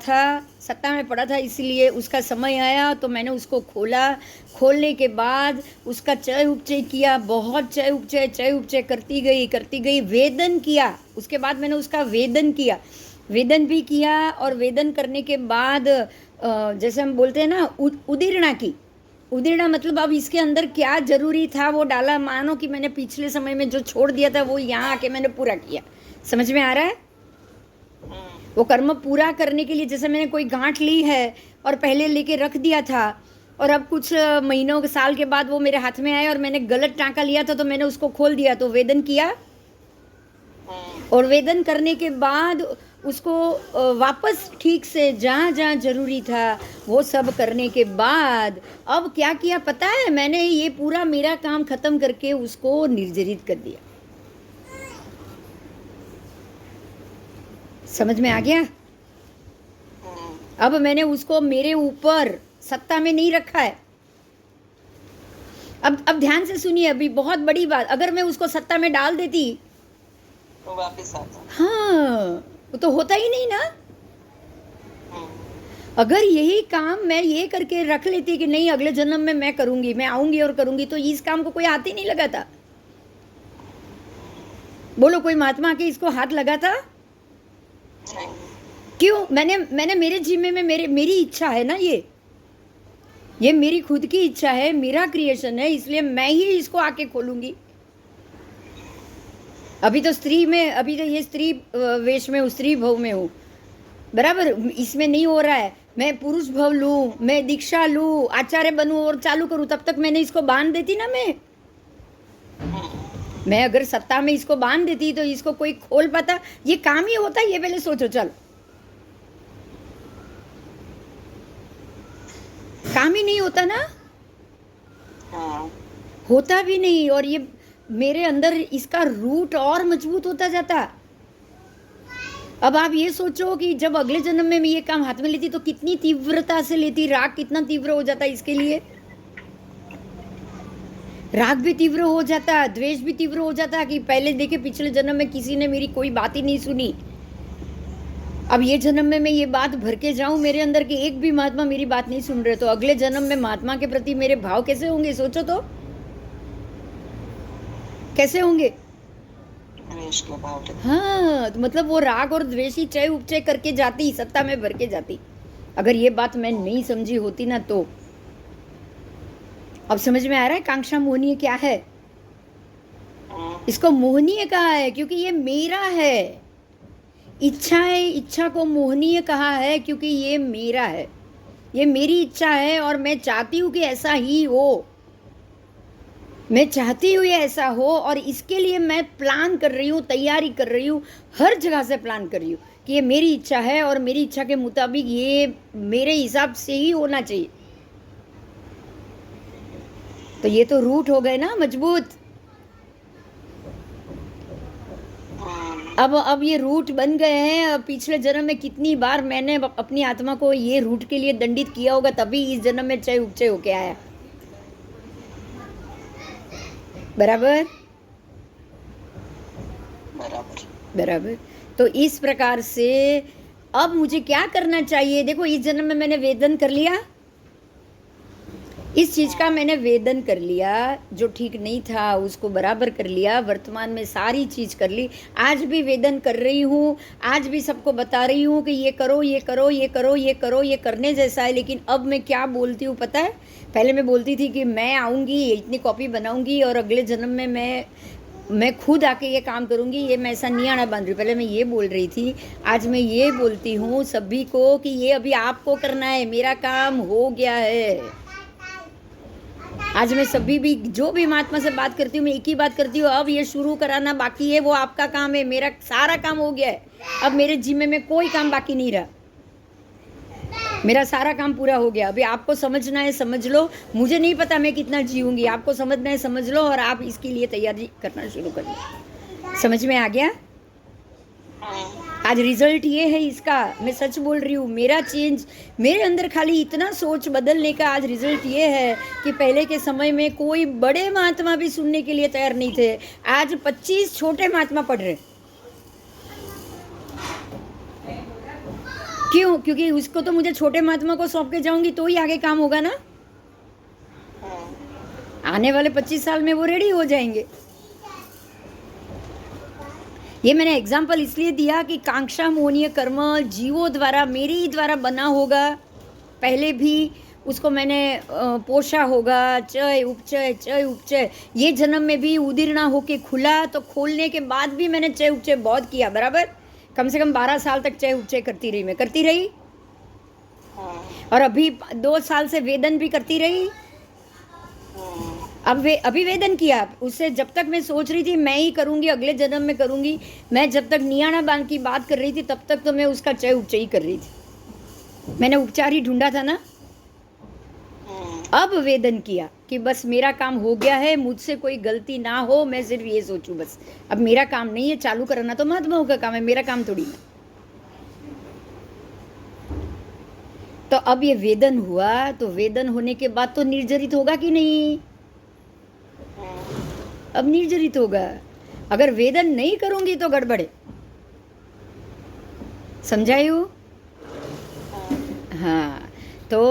था, इसलिए उसका समय आया तो मैंने उसको खोला। खोलने के बाद उसका चय उपचय किया, बहुत चय उपचय करती गई, वेदन किया। उसके बाद मैंने उसका वेदन किया, वेदन भी किया। और वेदन करने के बाद जैसे हम बोलते हैं ना, उदीरना की। उदीरना मतलब अब इसके अंदर क्या जरूरी था वो डाला। मानो कि मैंने पिछले समय में जो छोड़ दिया था वो यहाँ आके मैंने पूरा किया। समझ में आ रहा है? वो कर्म पूरा करने के लिए, जैसे मैंने कोई गांठ ली है और पहले लेके रख दिया था, और अब कुछ महीनों के साल के बाद वो मेरे हाथ में आया और मैंने गलत टाँका लिया था तो मैंने उसको खोल दिया, तो वेदन किया। और वेदन करने के बाद उसको वापस ठीक से जहाँ जहाँ जरूरी था वो सब करने के बाद अब क्या किया पता है? मैंने ये पूरा मेरा काम खत्म करके उसको निर्जरित कर दिया। समझ में आ गया? अब मैंने उसको मेरे ऊपर सत्ता में नहीं रखा है। अब ध्यान से सुनिए, अभी बहुत बड़ी बात, अगर मैं उसको सत्ता में डाल देती तो वापस आता। हाँ, वो तो होता ही नहीं ना। अगर यही काम मैं ये करके रख लेती कि नहीं अगले जन्म में मैं करूंगी, मैं आऊंगी और करूंगी, तो इस काम को कोई हाथ ही नहीं लगाता। बोलो, कोई महात्मा के इसको हाथ लगाता? क्यों? मैंने मेरे जिम्मे में मेरी इच्छा है ना, ये मेरी खुद की इच्छा है, मेरा क्रिएशन है, इसलिए मैं ही इसको आके खोलूंगी। अभी तो ये स्त्री वेश में हूँ, स्त्री भव में हूँ, बराबर। इसमें नहीं हो रहा है। मैं पुरुष भव लूँ, मैं दीक्षा लूँ, आचार्य बनूँ और चालू करूँ, तब तक मैंने इसको बांध देती ना। मैं अगर सत्ता में इसको बांध देती तो इसको कोई खोल पाता? ये काम ही होता? ये पहले सोचो। चल, काम ही नहीं होता ना। होता भी नहीं। और ये मेरे अंदर इसका रूट और मजबूत होता जाता। अब आप ये सोचो कि जब अगले जन्म में मैं ये काम हाथ में लेती तो कितनी तीव्रता से लेती, राग कितना तीव्र हो जाता इसके लिए। राग भी तीव्र हो जाता, द्वेष भी तीव्र हो जाता कि पहले देखे पिछले जन्म में किसी ने मेरी कोई बात ही नहीं सुनी, अब ये जन्म में मैं ये बात भर के जाऊं मेरे अंदर कि एक भी महात्मा मेरी बात नहीं सुन रहे, तो अगले जन्म में महात्मा के प्रति मेरे भाव कैसे होंगे? सोचो तो, कैसे होंगे? हाँ, तो मतलब वो राग और द्वेषी चय उपचय करके जाती, सत्ता में भर के जाती। अगर ये बात मैं नहीं समझी होती ना तो। अब समझ में आ रहा है कांक्षा मोहनीय क्या है? इसको मोहनीय कहा है क्योंकि ये मेरा है। इच्छा को मोहनीय कहा है क्योंकि ये मेरा है, ये मेरी इच्छा है और मैं चाहती हूँ कि ऐसा ही हो। मैं चाहती हूँ ये ऐसा हो और इसके लिए मैं प्लान कर रही हूँ, तैयारी कर रही हूँ, हर जगह से प्लान कर रही हूँ कि ये मेरी इच्छा है और मेरी इच्छा के मुताबिक ये मेरे हिसाब से ही होना चाहिए। तो ये तो रूट हो गए ना मजबूत। अब ये रूट बन गए हैं। अब पिछले जन्म में कितनी बार मैंने अपनी आत्मा को ये रूट के लिए दंडित किया होगा, तभी इस जन्म में चय उपचय होके आया। बराबर बराबर बराबर। तो इस प्रकार से अब मुझे क्या करना चाहिए? देखो, इस जन्म में मैंने वेदन कर लिया, इस चीज का मैंने वेदन कर लिया, जो ठीक नहीं था उसको बराबर कर लिया, वर्तमान में सारी चीज कर ली, आज भी वेदन कर रही हूँ, आज भी सबको बता रही हूँ कि ये करो, ये करो, ये करो, ये करो, ये करने जैसा है। लेकिन अब मैं क्या बोलती हूँ पता है? पहले मैं बोलती थी कि मैं आऊँगी, इतनी कॉपी बनाऊँगी और अगले जन्म में मैं खुद आके ये काम करूँगी, ये मैं ऐसा नहीं आना बांध रही। पहले मैं ये बोल रही थी, आज मैं ये बोलती हूँ सभी को कि ये अभी आपको करना है, मेरा काम हो गया है। आज मैं सभी भी जो भी महात्मा से बात करती हूँ मैं एक ही बात करती हूँ, अब ये शुरू कराना बाकी है, वो आपका काम है, मेरा सारा काम हो गया है, अब मेरे जिम्मे में कोई काम बाकी नहीं रहा, मेरा सारा काम पूरा हो गया। अभी आपको समझना है समझ लो, मुझे नहीं पता मैं कितना जीऊंगी, आपको समझना है समझ लो और आप इसके लिए तैयारी करना शुरू कर दो। समझ में आ गया? आज रिजल्ट ये है इसका, मैं सच बोल रही हूँ, मेरा चेंज मेरे अंदर खाली इतना सोच बदलने का आज रिजल्ट ये है कि पहले के समय में कोई बड़े महात्मा भी सुनने के लिए तैयार नहीं थे, आज 25 छोटे महात्मा पढ़ रहे। क्यों? क्योंकि उसको तो मुझे छोटे महात्मा को सौंप के जाऊंगी तो ही आगे काम होगा ना। आने वाले 25 साल में वो रेडी हो जाएंगे। ये मैंने एग्जाम्पल इसलिए दिया कि कांक्षा मोहनीय कर्म जीवों द्वारा मेरे ही द्वारा बना होगा, पहले भी उसको मैंने पोषा होगा, चय उपचय, ये जन्म में भी उदीर्णा होके खुला, तो खोलने के बाद भी मैंने चय उपचय बहुत किया, बराबर कम से कम 12 साल तक चय उपचय करती रही, मैं करती रही, और अभी 2 साल से वेदन भी करती रही। अब अभी वेदन किया, उससे जब तक मैं सोच रही थी मैं ही करूंगी, अगले जन्म में करूंगी, मैं जब तक नियाणा बांध की बात कर रही थी तब तक तो मैं उसका चय उपचय ही कर रही थी, मैंने उपचार ही ढूंढा था ना। अब वेदन किया कि बस मेरा काम हो गया है, मुझसे कोई गलती ना हो, मैं सिर्फ ये सोचूं बस, अब मेरा काम नहीं है, चालू करना तो महात्माओं का काम है, मेरा काम थोड़ी ना। तो अब ये वेदन हुआ, तो वेदन होने के बाद तो निर्जरित होगा कि नहीं? अब निर्जरित होगा। अगर वेदन नहीं करूंगी तो गड़बड़ है, समझाયું? हाँ, तो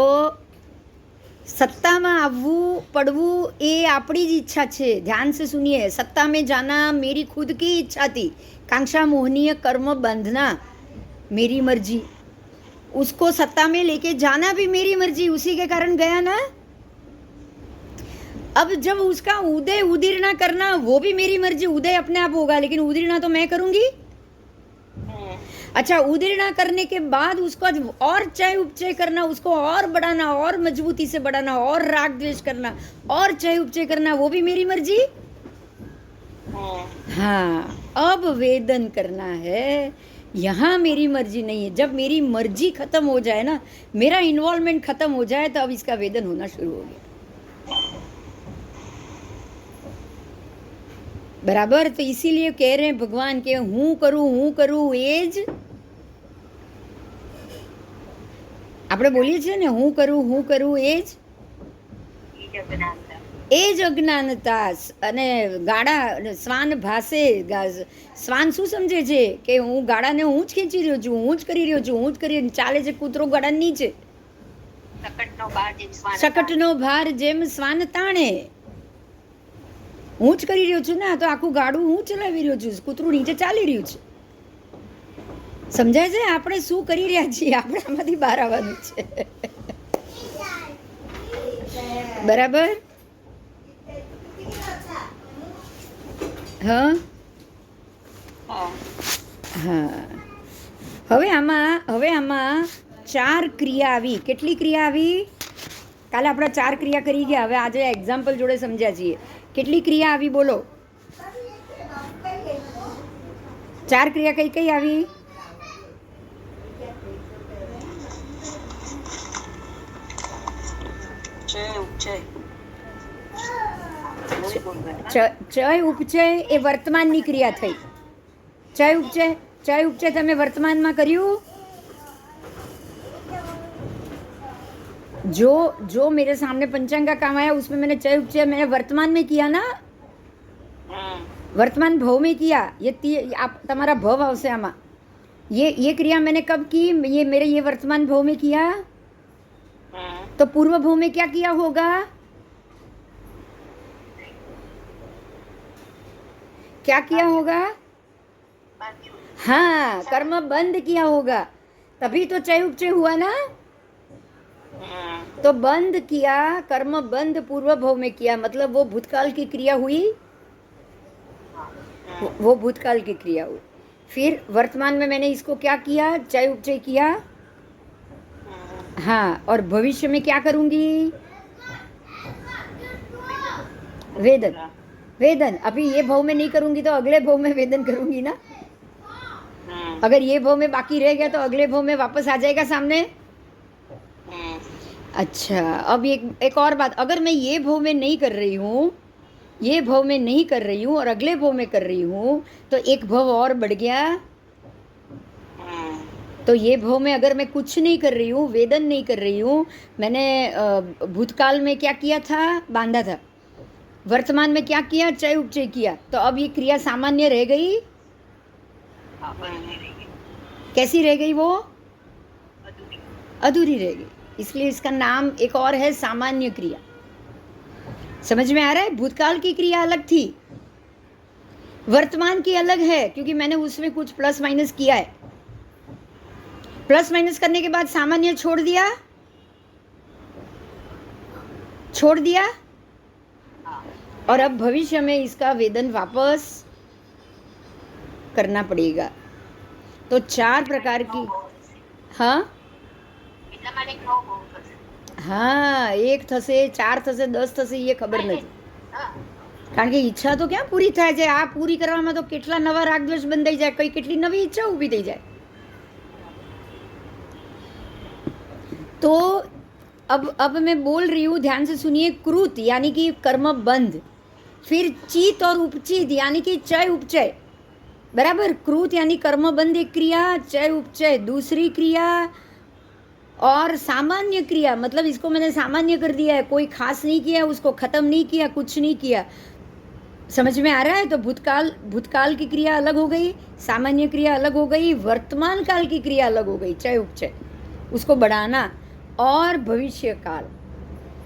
सत्ताમાં આવવું પડવું એ આપણી જ ઈચ્છા છે। ध्यान से सुनिए, सत्ता में जाना मेरी खुद की इच्छा थी, कांक्षा मोहनीय कर्म बंधना मेरी मर्जी, उसको सत्ता में लेके जाना भी मेरी मर्जी, उसी के कारण गया ना। अब जब उसका उदय उदीर्णा करना वो भी मेरी मर्जी, उदय अपने आप होगा लेकिन उदीर्णा तो मैं करूंगी। अच्छा, उदीर्णा करने के बाद उसको और चय उपचय करना, उसको और बढ़ाना, और मजबूती से बढ़ाना, और राग द्वेष करना, और चय उपचय करना, वो भी मेरी मर्जी। हाँ, अब वेदन करना है, यहाँ मेरी मर्जी नहीं है। जब मेरी मर्जी खत्म हो जाए ना, मेरा इन्वॉल्वमेंट खत्म हो जाए, तो अब इसका वेदन होना शुरू हो गया, बराबर। तो इसीलिए कह रहे हैं भगवान के हूँ करूँ एज, આપણે બોલીએ છીએ ને હું કરું એજ અજ્ઞાનતા। અને ગાડા શ્વાન ભાસે, શ્વાન શું સમજે છે કે હું ગાડાને હું જ ખેંચી રહ્યો છું, હું જ કરી રહ્યો છું, હું જ કરી ચાલે છે કૂતરો ગાડા નીચે, શકટનો ભાર જેમ શ્વાન તાણે, હું જ કરી રહ્યો છું ને, તો આખું ગાડું હું ચલાવી રહ્યો છું, કૂતરું નીચે ચાલી રહ્યું છે, સમજાય છે? આપણે શું કરી રહ્યા છીએ, આપણે આમાંથી બહાર આવવાનું છે, બરાબર? હા હા, હવે આમાં 4 ક્રિયા આવી। કેટલી ક્રિયા આવી? કાલે આપણે 4 ક્રિયા કરી ગયા, હવે આજે એક્ઝામ્પલ જોડે સમજ્યા છીએ। કેટલી ક્રિયા આવી બોલો? 4 ક્રિયા કઈ કઈ આવી? ચય ઉપચય એ વર્તમાનની ક્રિયા થઈ। ચય ઉપચય તમે વર્તમાનમાં કર્યું? जो मेरे सामने पंचांग का काम आया उसमें मैंने चय उपचय मैंने वर्तमान में किया ना, वर्तमान भव में किया। आप तुम्हारा भव आवશે आमा, ये क्रिया मैंने कब की? ये मेरे ये वर्तमान भव में किया, तो पूर्व भव में क्या किया होगा? क्या किया होगा? हाँ, कर्म बंद किया होगा, तभी तो चय उपचय हुआ ना। तो बंद किया, कर्म बंद पूर्व भव में किया, मतलब वो भूतकाल की क्रिया हुई, वो भूतकाल की क्रिया हुई। फिर वर्तमान में मैंने इसको क्या किया? चय उपचय किया। हाँ, और भविष्य में क्या करूंगी? वेदन वेदन। अभी ये भाव में नहीं करूंगी तो अगले भाव में वेदन करूंगी ना। अगर ये भाव में बाकी रह गया तो अगले भाव में वापस आ जाएगा सामने। अच्छा, अब एक और बात, अगर मैं ये भाव में नहीं कर रही हूँ, ये भाव में नहीं कर रही हूँ और अगले भाव में कर रही हूँ, तो एक भाव और बढ़ गया। तो ये भाव में अगर मैं कुछ नहीं कर रही हूँ, वेदन नहीं कर रही हूँ, मैंने भूतकाल में क्या किया था, बांधा था, वर्तमान में क्या किया, चय उपचय किया, तो अब ये क्रिया सामान्य रह गई, कैसी रह गई वो, अधूरी रह गई। इसलिए इसका नाम एक और है सामान्य क्रिया। समझ में आ रहा है? भूतकाल की क्रिया अलग थी, वर्तमान की अलग है, क्योंकि मैंने उसमें कुछ प्लस माइनस किया है। प्लस माइनस करने के बाद सामान्य छोड़ दिया, छोड़ दिया, और अब भविष्य में इसका वेदन वापस करना पड़ेगा। तो 4 प्रकार की, हाँ हाँ, 1 થશે, 4 થશે, 10 થશે એ ખબર નથી, કારણ કે ઈચ્છા તો ક્યાં પૂરી થાય છે, આ પૂરી કરવામાં તો કેટલા નવા રાગદ્વેષ બંધાઈ જાય, કઈ કેટલી નવી ઈચ્છા ઊભી થઈ જાય। तो अब मैं बोल रही हूँ, ध्यान से सुनिए। कृत यानी कि कर्म बंध, फिर चित और उपचित यानी कि चय उपचय, बराबर। कृत यानी कर्म बंध एक क्रिया, चय उपचय दूसरी क्रिया, और सामान्य क्रिया मतलब इसको मैंने सामान्य कर दिया है, कोई खास नहीं किया, उसको खत्म नहीं किया, कुछ नहीं किया। समझ में आ रहा है? तो भूतकाल की क्रिया अलग हो गई, सामान्य क्रिया अलग हो गई, वर्तमान काल की क्रिया अलग हो गई, चय उपचय उसको बढ़ाना, और भविष्य काल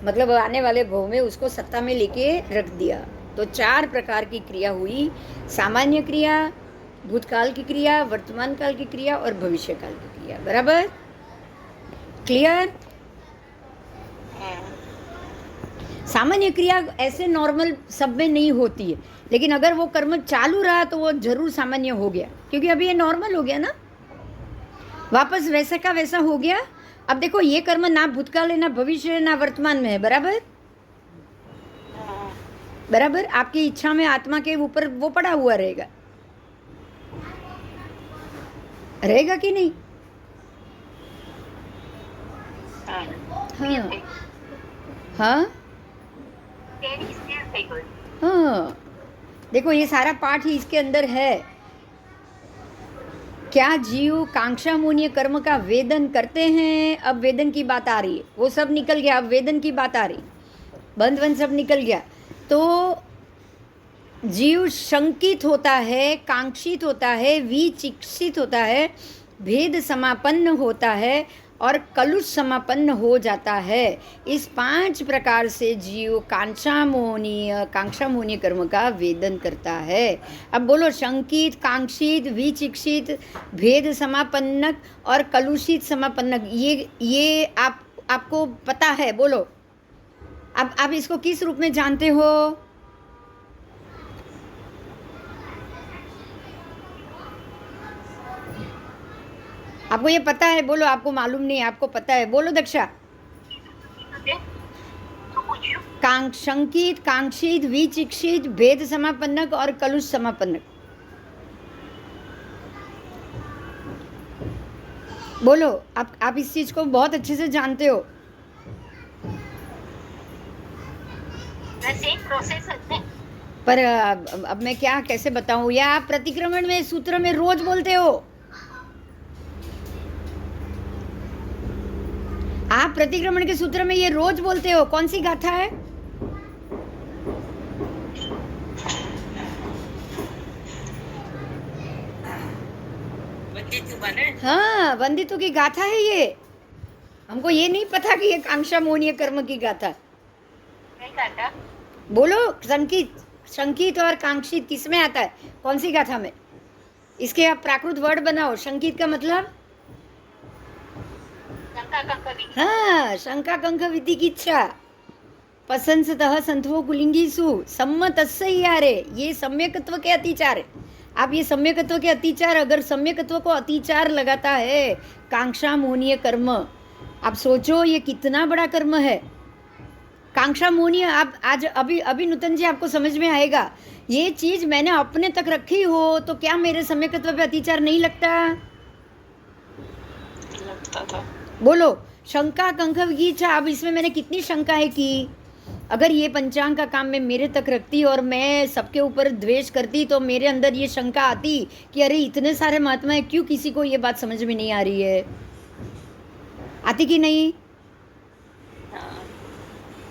मतलब आने वाले भव में उसको सत्ता में लेके रख दिया। तो 4 प्रकार की क्रिया हुई, सामान्य क्रिया, भूतकाल की क्रिया, वर्तमान काल की क्रिया और भविष्य काल की क्रिया। बराबर? क्लियर? सामान्य क्रिया ऐसे नॉर्मल सब में नहीं होती है, लेकिन अगर वो कर्म चालू रहा तो वो जरूर सामान्य हो गया, क्योंकि अभी ये नॉर्मल हो गया ना, वापस वैसा का वैसा हो गया। अब देखो, ये कर्म ना भूतकाल है, ना भविष्य है, ना वर्तमान में है, बराबर बराबर। आपकी इच्छा में आत्मा के ऊपर वो पड़ा हुआ रहेगा, रहेगा कि नहीं? हाँ हाँ हाँ, देखो ये सारा पाठ ही इसके अंदर है। क्या जीव कांक्षा मून्य कर्म का वेदन करते हैं? अब वेदन की बात आ रही है, वो सब निकल गया, अब वेदन की बात आ रही, बंध बंध सब निकल गया। तो जीव शंकित होता है, कांक्षित होता है, विचिक्षित होता है, भेद समापन्न होता है और कलुष समापन्न हो जाता है। इस 5 प्रकार से जीव कांक्षा मोहनीय कर्म का वेदन करता है। अब बोलो, शंकित, कांक्षित, विचिक्षित, भेद समापन्नक और कलुषित समापन्नक, ये आपको पता है? बोलो, अब आप इसको किस रूप में जानते हो? आपको ये पता है? बोलो, आपको मालूम नहीं, आपको पता है? बोलो दक्षा। शंकित, कांक्षित, विचिक्षित, भेद समापन्नक और कलुष समापन्नक। बोलो, आप इस चीज को बहुत अच्छे से जानते हो। पर अब मैं क्या कैसे बताऊं? या आप प्रतिक्रमण में सूत्र में रोज बोलते हो? आप प्रतिक्रमण के सूत्र में ये रोज बोलते हो। कौन सी गाथा है? हाँ, वंदितु की गाथा है ये। हमको ये नहीं पता कि ये कांक्षा मोहनीय कर्म की गाथा। बोलो, शंकित और कांक्षित किस में आता है? कौन सी गाथा में? इसके आप प्राकृत वर्ड बनाओ। शंकित का मतलब? हाँ, शंका कंक विधिकिच्छा पसंसतः संथो कुलिंगीसु सम्मतस्य यारे, ये सम्यकत्व के अतिचार है। आप ये सम्यकत्व के अतिचार, अगर सम्यकत्व को अतिचार लगाता है कांक्षा मोहनीय कर्म, आप सोचो ये कितना बड़ा कर्म है। कांक्षा मोहनी आप आज अभी अभी नूतन जी आपको समझ में आएगा। ये चीज मैंने अपने तक रखी हो तो क्या मेरे सम्यकत्व पे अतिचार नहीं लगता? लगता था। बोलो। शंका कंख गीचा, अब इसमें मैंने कितनी शंकाएं की। अगर ये पंचांग का काम मैं मेरे तक रखती और मैं सबके ऊपर द्वेष करती तो मेरे अंदर ये शंका आती कि अरे इतने सारे महात्मा है, क्यों किसी को ये बात समझ में नहीं आ रही है? आती कि नहीं?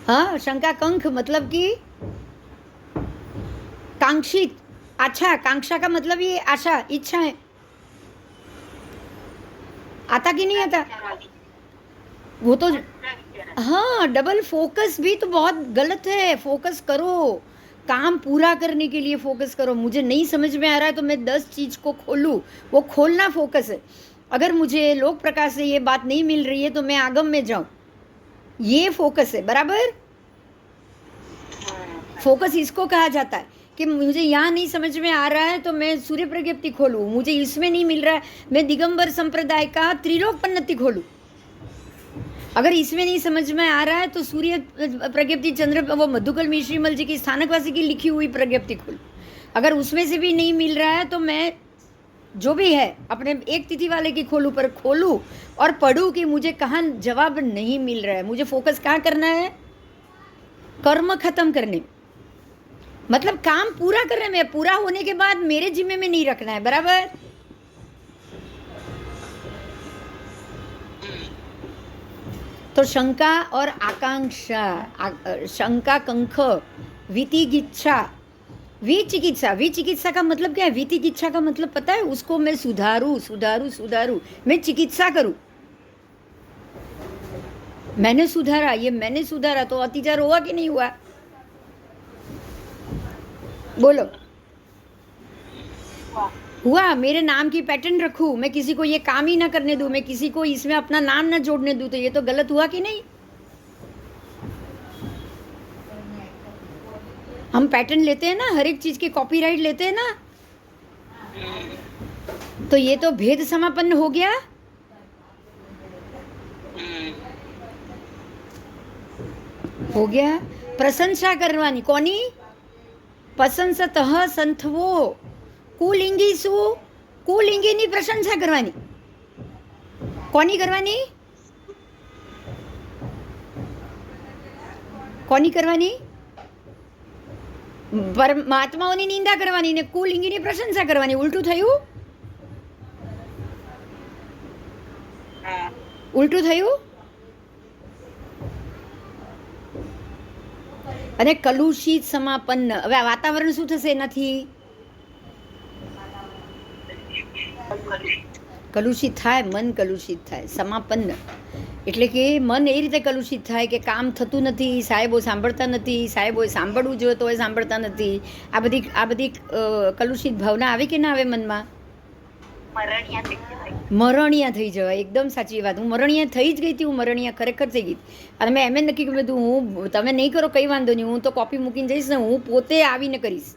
हाँ, शंका कंख मतलब कि कांक्षित। अच्छा, कांक्षा का मतलब ये आशा, इच्छा है। आता कि नहीं आता? वो तो हाँ, डबल फोकस भी तो बहुत गलत है। फोकस करो, काम पूरा करने के लिए फोकस करो। मुझे नहीं समझ में आ रहा है तो मैं 10 चीज को खोलूं, वो खोलना फोकस है। अगर मुझे लोक प्रकाश से ये बात नहीं मिल रही है तो मैं आगम में जाऊं, ये फोकस है। बराबर? फोकस इसको कहा जाता है कि मुझे यहाँ नहीं समझ में आ रहा है तो मैं सूर्य प्रज्ञप्ति खोलूं, मुझे इसमें नहीं मिल रहा है मैं दिगंबर संप्रदाय का त्रिलोक पन्नति खोलूं। अगर इसमें नहीं समझ में आ रहा है तो सूर्य प्रज्ञप्ति चंद्र वो मधुकल मिश्रीमल जी की स्थानकवासी की लिखी हुई प्रज्ञप्ति खोलूं। अगर उसमें से भी नहीं मिल रहा है तो मैं जो भी है अपने एक तिथि वाले की खोलूं, पर खोलूं और पढ़ूं कि मुझे कहाँ जवाब नहीं मिल रहा है। मुझे फोकस कहाँ करना है? कर्म खत्म करने, मतलब काम पूरा करने में। पूरा होने के बाद मेरे जिम्मे में नहीं रखना है। बराबर? तो शंका और आकांक्षा, शंका कंख, वितिगिच्छा, विचिकित्सा। विचिकित्सा का मतलब क्या है? वितिगिच्छा का मतलब पता है? उसको मैं सुधारू सुधारू सुधारू, मैं चिकित्सा करूं। मैंने सुधारा, ये मैंने सुधारा तो अतिचार हुआ कि नहीं हुआ? बोलो। हुआ। मेरे नाम की पैटर्न रखूं, मैं किसी को ये काम ही ना करने दूं, मैं किसी को इसमें अपना नाम ना जोड़ने दूं, तो ये तो गलत हुआ कि नहीं? हम पैटर्न लेते हैं ना, हर एक चीज की कॉपीराइट लेते हैं ना, तो ये तो भेद समापन्न हो गया। हो गया। प्रशंसा करवानी कोनी? પ્રશંસતઃ સંથવો, કુલિંગી શું? કુલિંગીની પ્રશંસા કરવાની. કોની કરવાની? કોની કરવાની? પરમાત્માઓની નિંદા કરવાની ને કુલિંગીની પ્રશંસા કરવાની. ઉલટું થયું? ઉલટું થયું? અને કલુષિત સમાપન્ન. હવે આ વાતાવરણ શું થશે એનાથી? કલુષિત થાય, મન કલુષિત થાય. સમાપન્ન એટલે કે મન એ રીતે કલુષિત થાય કે કામ થતું નથી, સાહેબો સાંભળતા નથી, સાહેબોએ સાંભળવું જોઈએ તો એ સાંભળતા નથી. આ બધી કલુષિત ભાવના આવે કે ના આવે મનમાં? મરણિયા થઈ જવાય. એકદમ સાચી વાત. હું મરણિયા થઈ જ ગઈ હતી. હું મરણિયા ખરેખર થઈ ગઈ. અને મેં એમ નક્કી કર્યું હતું, હું તમે નહીં કરો કંઈ વાંધો નહીં, હું તો કોપી મૂકીને જઈશ ને હું પોતે આવીને કરીશ.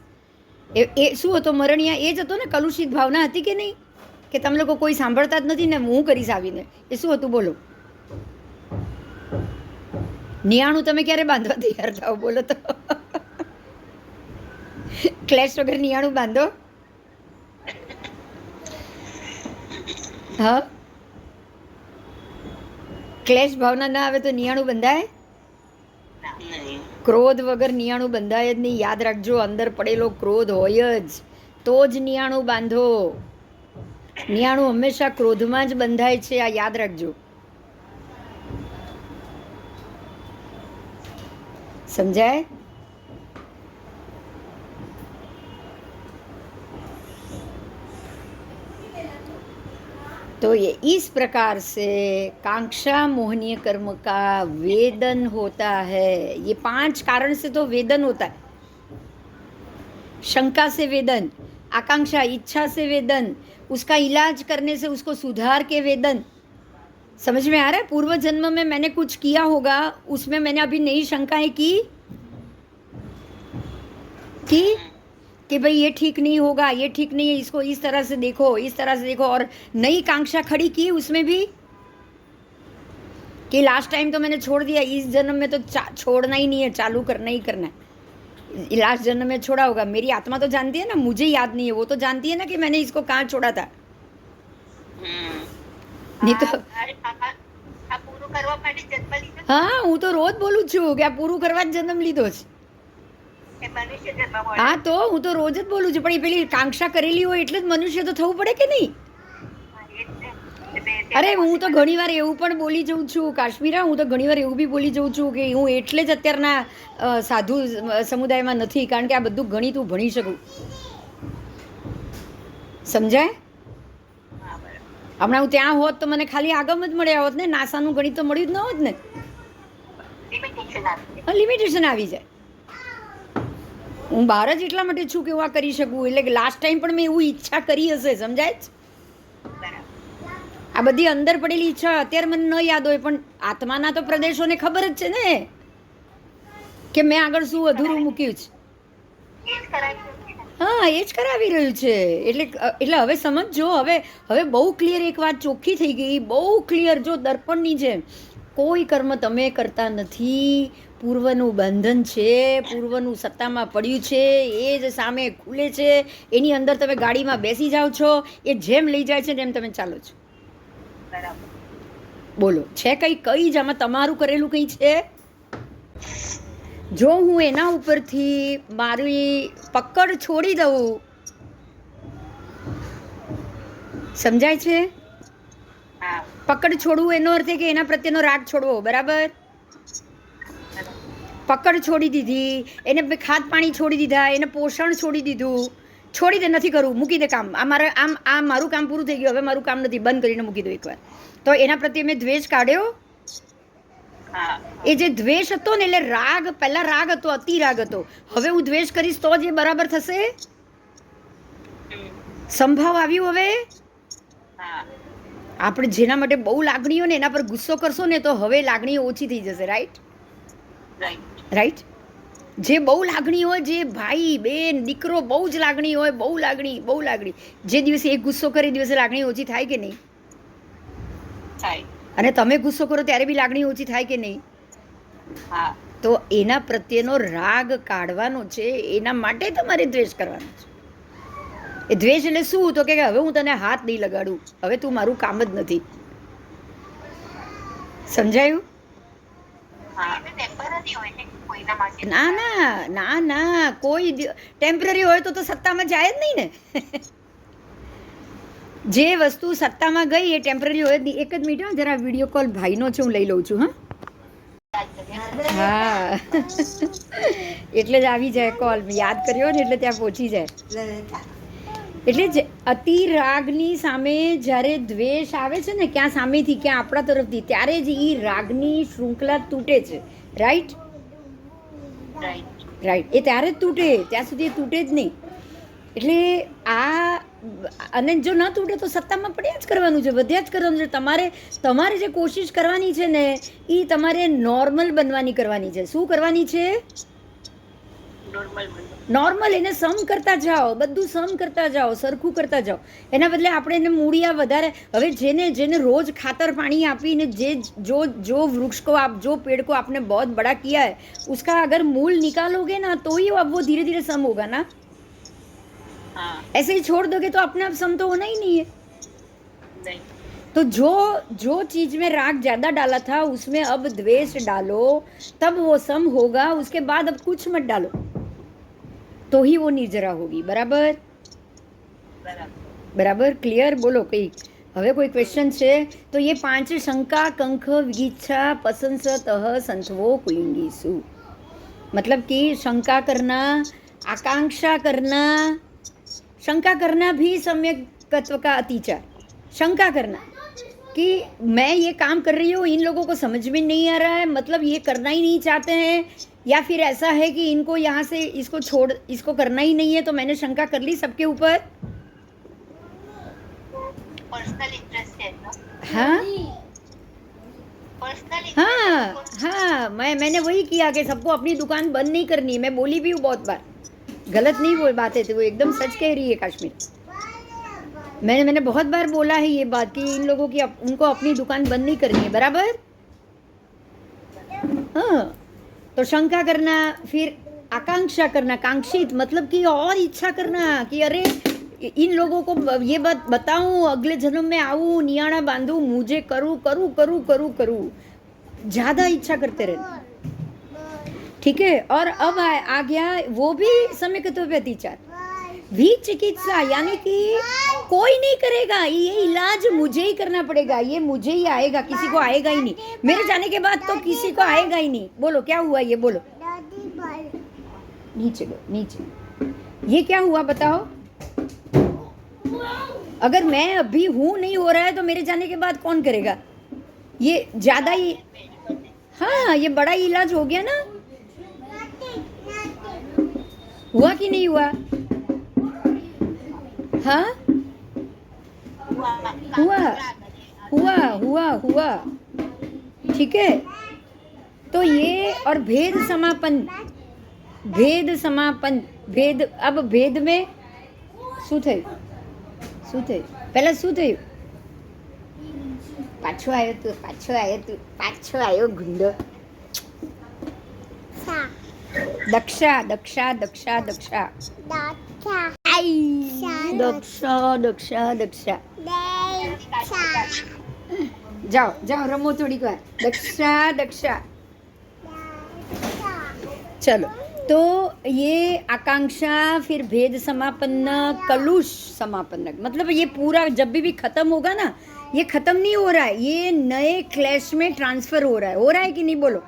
એ શું હતો? મરણિયા એ જ હતો ને. કલુષિત ભાવના હતી કે નહીં? કે તમે લોકો કોઈ સાંભળતા જ નથી ને હું કરીશ આવીને. એ શું હતું બોલો? નિયાણું તમે ક્યારે બાંધવા તૈયાર થાવ બોલો તો? ક્લેશ વગર નિયાણું બાંધો? હા, ક્લેશ ભાવના ના આવે તો નિયાણું બંધાય? ક્રોધ વગર નિયાણું બંધાય જ નહીં. યાદ રાખજો, અંદર પડેલો ક્રોધ હોય જ તો જ નિયાણું બાંધો. નિયાણું હંમેશા ક્રોધમાં જ બંધાય છે, આ યાદ રાખજો. समझाए? तो ये इस प्रकार से कांक्षा मोहनीय कर्म का वेदन होता है. ये 5 कारण से तो वेदन होता है. शंका से वेदन, आकांक्षा इच्छा से वेदन, उसका इलाज करने से उसको सुधार के वेदन. समझ में आ रहा है? पूर्व जन्म में मैंने कुछ किया होगा, उसमें मैंने अभी नई शंकाएं की कि भाई ये ठीक नहीं होगा, ये ठीक नहीं है, इसको इस तरह से देखो, इस तरह से देखो, और नई कांक्षा खड़ी की उसमें भी कि लास्ट टाइम तो मैंने छोड़ दिया, इस जन्म में तो छोड़ना ही नहीं है, चालू करना ही करना है। लास्ट जन्म में छोड़ा होगा। मेरी आत्मा तो जानती है ना, मुझे याद नहीं है, वो तो जानती है ना कि मैंने इसको कहाँ छोड़ा था। नहीं तो આ પૂરું કરવા માટે જન્મ લીધો હા, હું તો રોજ બોલું છું કે આ પૂરું કરવા જ જન્મ લીધો છે. કે મનુષ્ય જન્મ મળે. હા, તો હું તો રોજ જ બોલું છું, પણ એ પેલી કાંક્ષા કરેલી હોય એટલે જ મનુષ્ય તો થવું પડે કે નહીં? એ જ ને. એટલે અરે હું તો ઘણીવાર એવું પણ બોલી જઉં છું કાશ્મીરા, હું તો ઘણીવાર એવું બી બોલી જઉં છું કે હું એટલે જ અત્યારના સાધુ સમુદાયમાં નથી, કારણ કે આ બધું ગણિત હું ભણી શકું. સમજાય? હા, બરાબર. હમણાં હું ત્યાં હોત તો મને ખાલી આગમ જ મળ્યા હોત ને, નાસાનું ગણિત તો મળ્યું જ ન હોત ને. લિમિટેશન આવી જાય. લિમિટેશન આવી જાય. હું બહાર જ એટલા માટે છું કે હું આ કરી શકું. એટલે કે લાસ્ટ ટાઈમ પણ મેં એવું ઈચ્છા કરી હશે, સમજાય જ? બરાબર. આ બધી અંદર પડેલી ઈચ્છા અત્યારે મને ન યાદ હોય, પણ આત્માના તો પ્રદેશોને ખબર જ છે ને કે મેં આગળ શું અધૂરું મૂક્યું છે. એ જ કરાવી દઉં ને. હા, એ જ કરાવી રહ્યું છે. એટલે હવે સમજો, હવે બહુ ક્લિયર એક વાત ચોખ્ખી થઈ ગઈ, બહુ ક્લિયર. જો દર્પણની જેમ કોઈ કર્મ તમે કરતા નથી, પૂર્વનું બંધન છે, પૂર્વનું સત્તામાં પડ્યું છે, એ જ સામે ખુલે છે, એની અંદર તમે ગાડીમાં બેસી જાઓ છો, એ જેમ લઈ જાય છે તેમ તમે ચાલો છો. બરાબર. બોલો, છે કઈ જ આમાં તમારું કરેલું કંઈ છે? જો હું એના ઉપરથી મારી પકડ છોડી દઉં, સમજાય છે? હા. પકડ છોડવું એનો અર્થ કે એના પ્રત્યેનો રાગ છોડવો, બરાબર? પકડ છોડી દીધી, એને ખાદ પાણી છોડી દીધા, એને પોષણ છોડી દીધું. છોડી દે, નથી કરવું, મૂકી દે કામ. આ મારું કામ પૂરું થઈ ગયું, હવે મારું કામ નથી, બંધ કરીને મૂકી દો એકવાર. તો એના પ્રત્યે મેં દ્વેષ કાઢ્યો. હા. એ જે દ્વેષ હતો ને, એટલે રાગ, પહેલા રાગ હતો, અતિ રાગ હતો. હવે હું દ્વેષ કરીશ તો જ એ બરાબર થશે. સંભાવ આવ્યું હવે? હા. આપણે જેના માટે બહુ લાગણીઓ ને એના પર ગુસ્સો કરશો ને તો હવે લાગણીઓ ઓછી થઈ જશે. રાઈટ? રાઈટ. જે બહુ લાગણી હોય, જે ભાઈ બેન દીકરો બહુ જ લાગણી હોય, બહુ લાગણી, જે દિવસે એક ગુસ્સો કરે એ દિવસે લાગણી ઓછી થાય કે નહીં? થાય. અને તમે ગુસ્સો કરો ત્યારે બી લાગણી ઓછી થાય કે નહીં? હા. તો એના પ્રત્યેનો રાગ કાઢવાનો છે, એના માટે તમારે દ્વેષ કરવાનો છે. એ દ્વેષ એટલે શું? તો કે હવે હું તને હાથ નહીં લગાડું, હવે તું મારું કામ જ નથી. સમજાયું? હા. એટલે ટેમ્પરરી હોય ને કોઈના માટે. ના, કોઈ ટેમ્પરરી હોય તો સત્તામાં જાય જ નહીં ને. જે વસ્તુ સત્તામાં ગઈ એ ટેમ્પરરી હોય. એક જ મિનિટ, હા, જરા વિડીયો કોલ ભાઈનો છે, હું લઈ લઉં છું. હા, એટલે જ આવી જાય કોલ. યાદ કર્યો ને એટલે ત્યાં પહોંચી જાય. એટલે જ અતિ રાગની સામે જ્યારે દ્વેષ આવે છે ને, ક્યાં સામેથી, ક્યાં આપણા તરફથી, ત્યારે જ એ રાગની શૃંખલા તૂટે છે. રાઈટ? રાઈટ. એ ત્યારે જ તૂટે, ત્યાં સુધી એ તૂટે જ નહીં. એટલે અને જો ન તૂટે તો સત્તામાં પડ્યા જ કરવાનું છે, વધ્યા જ કરવાનું છે. તમારે જે કોશિશ કરવાની છે ને, એ તમારે નોર્મલ બનવાની કરવાની છે. શું કરવાની છે? નોર્મલ. એને સમ કરતા જાઓ, બધું સમ કરતા જાઓ, સરખું કરતા જાઓ. એના બદલે આપણે એને મૂળિયા વધારે. હવે જેને રોજ ખાતર પાણી આપીને जो वृक्ष को आप, जो पेड़ को आपने बहुत बड़ा किया है, उसका अगर मूल निकालोगे ना तो ही अब वो धीरे धीरे सम होगा ना. ऐसे ही छोड़ दोगे तो अपने आप सम तो होना ही नहीं है. तो जो चीज में राग ज्यादा डाला था उसमें अब द्वेष डालो, तब वो सम होगा. उसके बाद अब कुछ मत डालो तो ही वो निर्जरा होगी. बराबर? क्लियर? बोलो कई. હવે કોઈ ક્વેશ્ચન છે તો એ 5 શંકા કંખ વિગીચ્છા પસંસતઃ સંથવો कुलिंगीसु. मतलब कि शंका करना, आकांक्षा करना. शंका करना भी सम्यकत्व का अतिचार. शंका करना कि मैं ये काम कर रही हूँ, इन लोगों को समझ में नहीं आ रहा है, मतलब ये करना ही नहीं चाहते हैं, या फिर ऐसा है कि इनको यहाँ से इसको करना ही नहीं है, तो मैंने शंका कर ली सबके ऊपर. पर्सनल इंटरेस्ट है ना. हाँ पर्सनल हाँ, मैंने वही किया कि सबको अपनी दुकान बंद नहीं करनी. मैं बोली भी हूँ बहुत बार, गलत नहीं बोल बात है, तो वो एकदम सच कह रही है काश्मीर. मैंने बहुत बार बोला है ये बात कि इन लोगों की उनको अपनी दुकान बंद नहीं करनी है. बराबर? हाँ, तो शंका करना, फिर आकांक्षा करना, कांक्षित मतलब कि और इच्छा करना कि अरे इन लोगों को ये बात बताऊं, अगले जन्म में आऊं, नियाणा बांधूं, मुझे करूं करूं करूं करूं करूं, ज्यादा इच्छा करते रहना। ठीक है, और अब आ गया वो भी सम्यकत्व पे अतिचार, भी चिकित्सा, यानी कि कोई नहीं करेगा, ये इलाज मुझे ही करना पड़ेगा, ये मुझे ही आएगा, किसी को आएगा ही नहीं, मेरे जाने के बाद तो किसी को आएगा ही नहीं। बोलो क्या हुआ, ये बोलो, नीचे लो नीचे, ये क्या हुआ बताओ। अगर मैं अभी हूं नहीं हो रहा है तो मेरे जाने के बाद कौन करेगा, ये ज्यादा ही, हाँ ये बड़ा इलाज हो गया ना। हुआ कि नहीं हुआ, हाँ हुआ हुआ हुआ हुआ, ठीक है। तो ये और भेद समापन, भेद समापन, भेद, अब भेद में શું થયું, શું થયું, પહેલા શું થયું, પાછો આવ્યો તું, પાછો આવ્યો તું, પાછો આવ્યો ગુંડો, દક્ષા દક્ષા દક્ષા દક્ષા આઈ, દક્ષા દક્ષા દક્ષા, જાઓ જાઓ રમો થોડીક વાર, દક્ષા દક્ષા, चलो। तो ये आकांक्षा, फिर भेद समापन्न, कलुष समापन्न, मतलब ये पूरा जब भी खत्म होगा ना, ये खत्म नहीं हो रहा है, ये नए क्लैश में ट्रांसफर हो रहा है कि नहीं, बोलो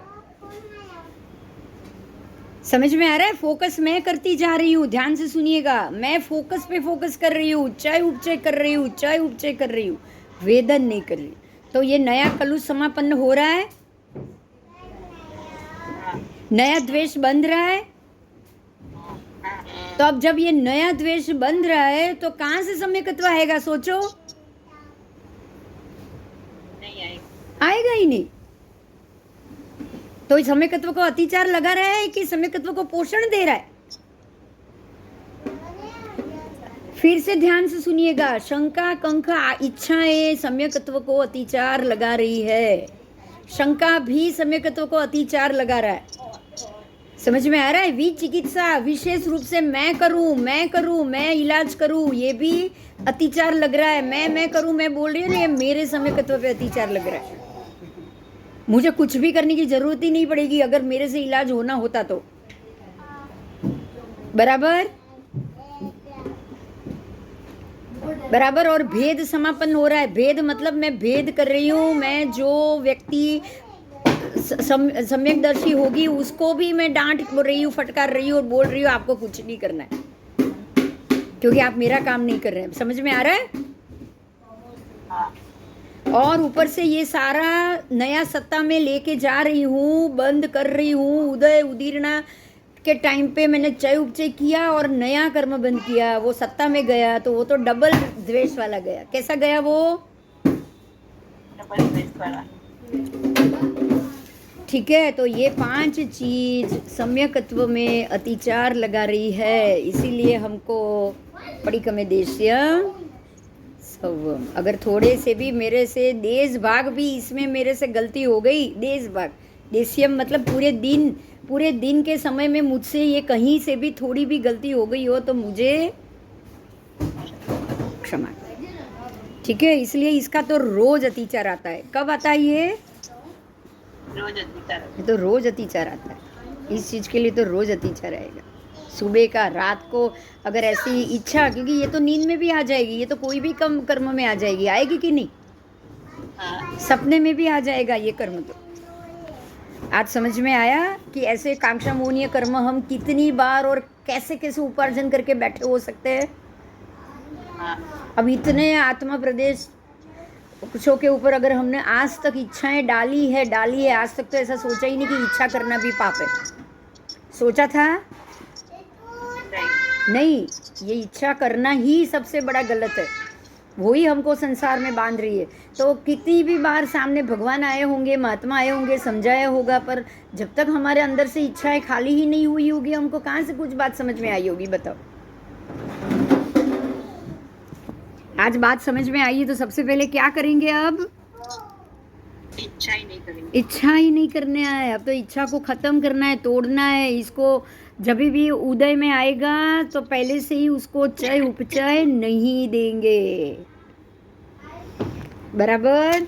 समझ में आ रहा है। फोकस मैं करती जा रही हूँ, ध्यान से सुनिएगा, मैं फोकस पे फोकस कर रही हूँ, चाय उपचय कर रही हूँ, चाय उपचय कर रही हूँ, वेदन नहीं कर रही। तो ये नया कलुष समापन्न हो रहा है, नया द्वेष बंध रहा है। तो अब जब ये नया द्वेष बंध रहा है तो कहां से सम्यकत्व आएगा, सोचो, आएगा ही नहीं। तो इस सम्यकत्व को अतिचार लगा रहा है कि सम्यकत्व को पोषण दे रहा है। फिर से ध्यान से सुनिएगा, शंका कंका इच्छाएं सम्यकत्व को अतिचार लगा रही है, शंका भी सम्यकत्व को अतिचार लगा रहा है। समझ में आ रहा है। विचिकित्सा, विशेष रूप से मैं करूं, मैं इलाज करूं, ये भी अतिचार लग रहा है। मैं करूं, मैं बोल रही हूँ ना, ये मेरे सम्यकत्व पे अतिचार लग रहा है। मुझे कुछ भी करने की जरूरत ही नहीं पड़ेगी अगर मेरे से इलाज होना होता तो, बराबर बराबर। और भेद समापन हो रहा है, भेद मतलब मैं भेद कर रही हूँ, मैं जो व्यक्ति सम्यकदर्शी होगी उसको भी मैं डांट रही हूँ, फटकार रही हूँ और बोल रही हूँ आपको कुछ नहीं करना है क्योंकि आप मेरा काम नहीं कर रहे हैं। समझ में आ रहा है। और ऊपर से ये सारा नया सत्ता में लेके जा रही हूँ, बंद कर रही हूँ। उदय उदीर्णा के टाइम पे मैंने चय उपचय किया और नया कर्म बंद किया, वो सत्ता में गया तो वो तो डबल द्वेष वाला गया। कैसा गया वो, डबल द्वेष वाला। ठीक है। तो ये 5 चीज सम्यकत्व में अतिचार लगा रही है, इसीलिए हमको पड़िकमे देश्यम सवम। अगर थोड़े से भी मेरे से देश भाग भी इसमें मेरे से गलती हो गई, देश भाग, देश्यम मतलब पूरे दिन के समय में मुझसे ये कहीं से भी थोड़ी भी गलती हो गई हो तो मुझे क्षमा। ठीक है। इसलिए इसका तो रोज अतिचार आता है। कब आता है ये तो रोज अतिचार आता है। इस चीज के लिए तो रोज अतिचार आएगा। सुबह का, रात को, अगर ऐसी इच्छा, क्योंकि ये तो नींद में भी आ जाएगी, ये तो कोई भी कम कर्म में आ जाएगी, आएगी कि नहीं, सपने में भी आ जाएगा ये कर्म। तो आज समझ में आया कि ऐसे कांक्षा मोहनीय कर्म हम कितनी बार और कैसे कैसे उपार्जन करके बैठे हो सकते हैं। अब इतने आत्मा प्रदेश कुछों के ऊपर अगर हमने आज तक इच्छाएं डाली है, आज तक तो ऐसा सोचा ही नहीं कि इच्छा करना भी पाप है। सोचा था नहीं, ये इच्छा करना ही सबसे बड़ा गलत है, वही हमको संसार में बांध रही है। तो कितनी भी बार सामने भगवान आए होंगे, महात्मा आए होंगे, समझाया होगा, पर जब तक हमारे अंदर से इच्छाएं खाली ही नहीं हुई होगी, हमको कहाँ से कुछ बात समझ में आई होगी, बताओ। आज बात समझ में आई है तो सबसे पहले क्या करेंगे, अब इच्छा ही नहीं करेंगे। इच्छा ही नहीं करने है, अब तो इच्छा को खत्म करना है, तोड़ना है इसको। जब भी उदय में आएगा तो पहले से ही उसको चय उपचय नहीं देंगे, बराबर।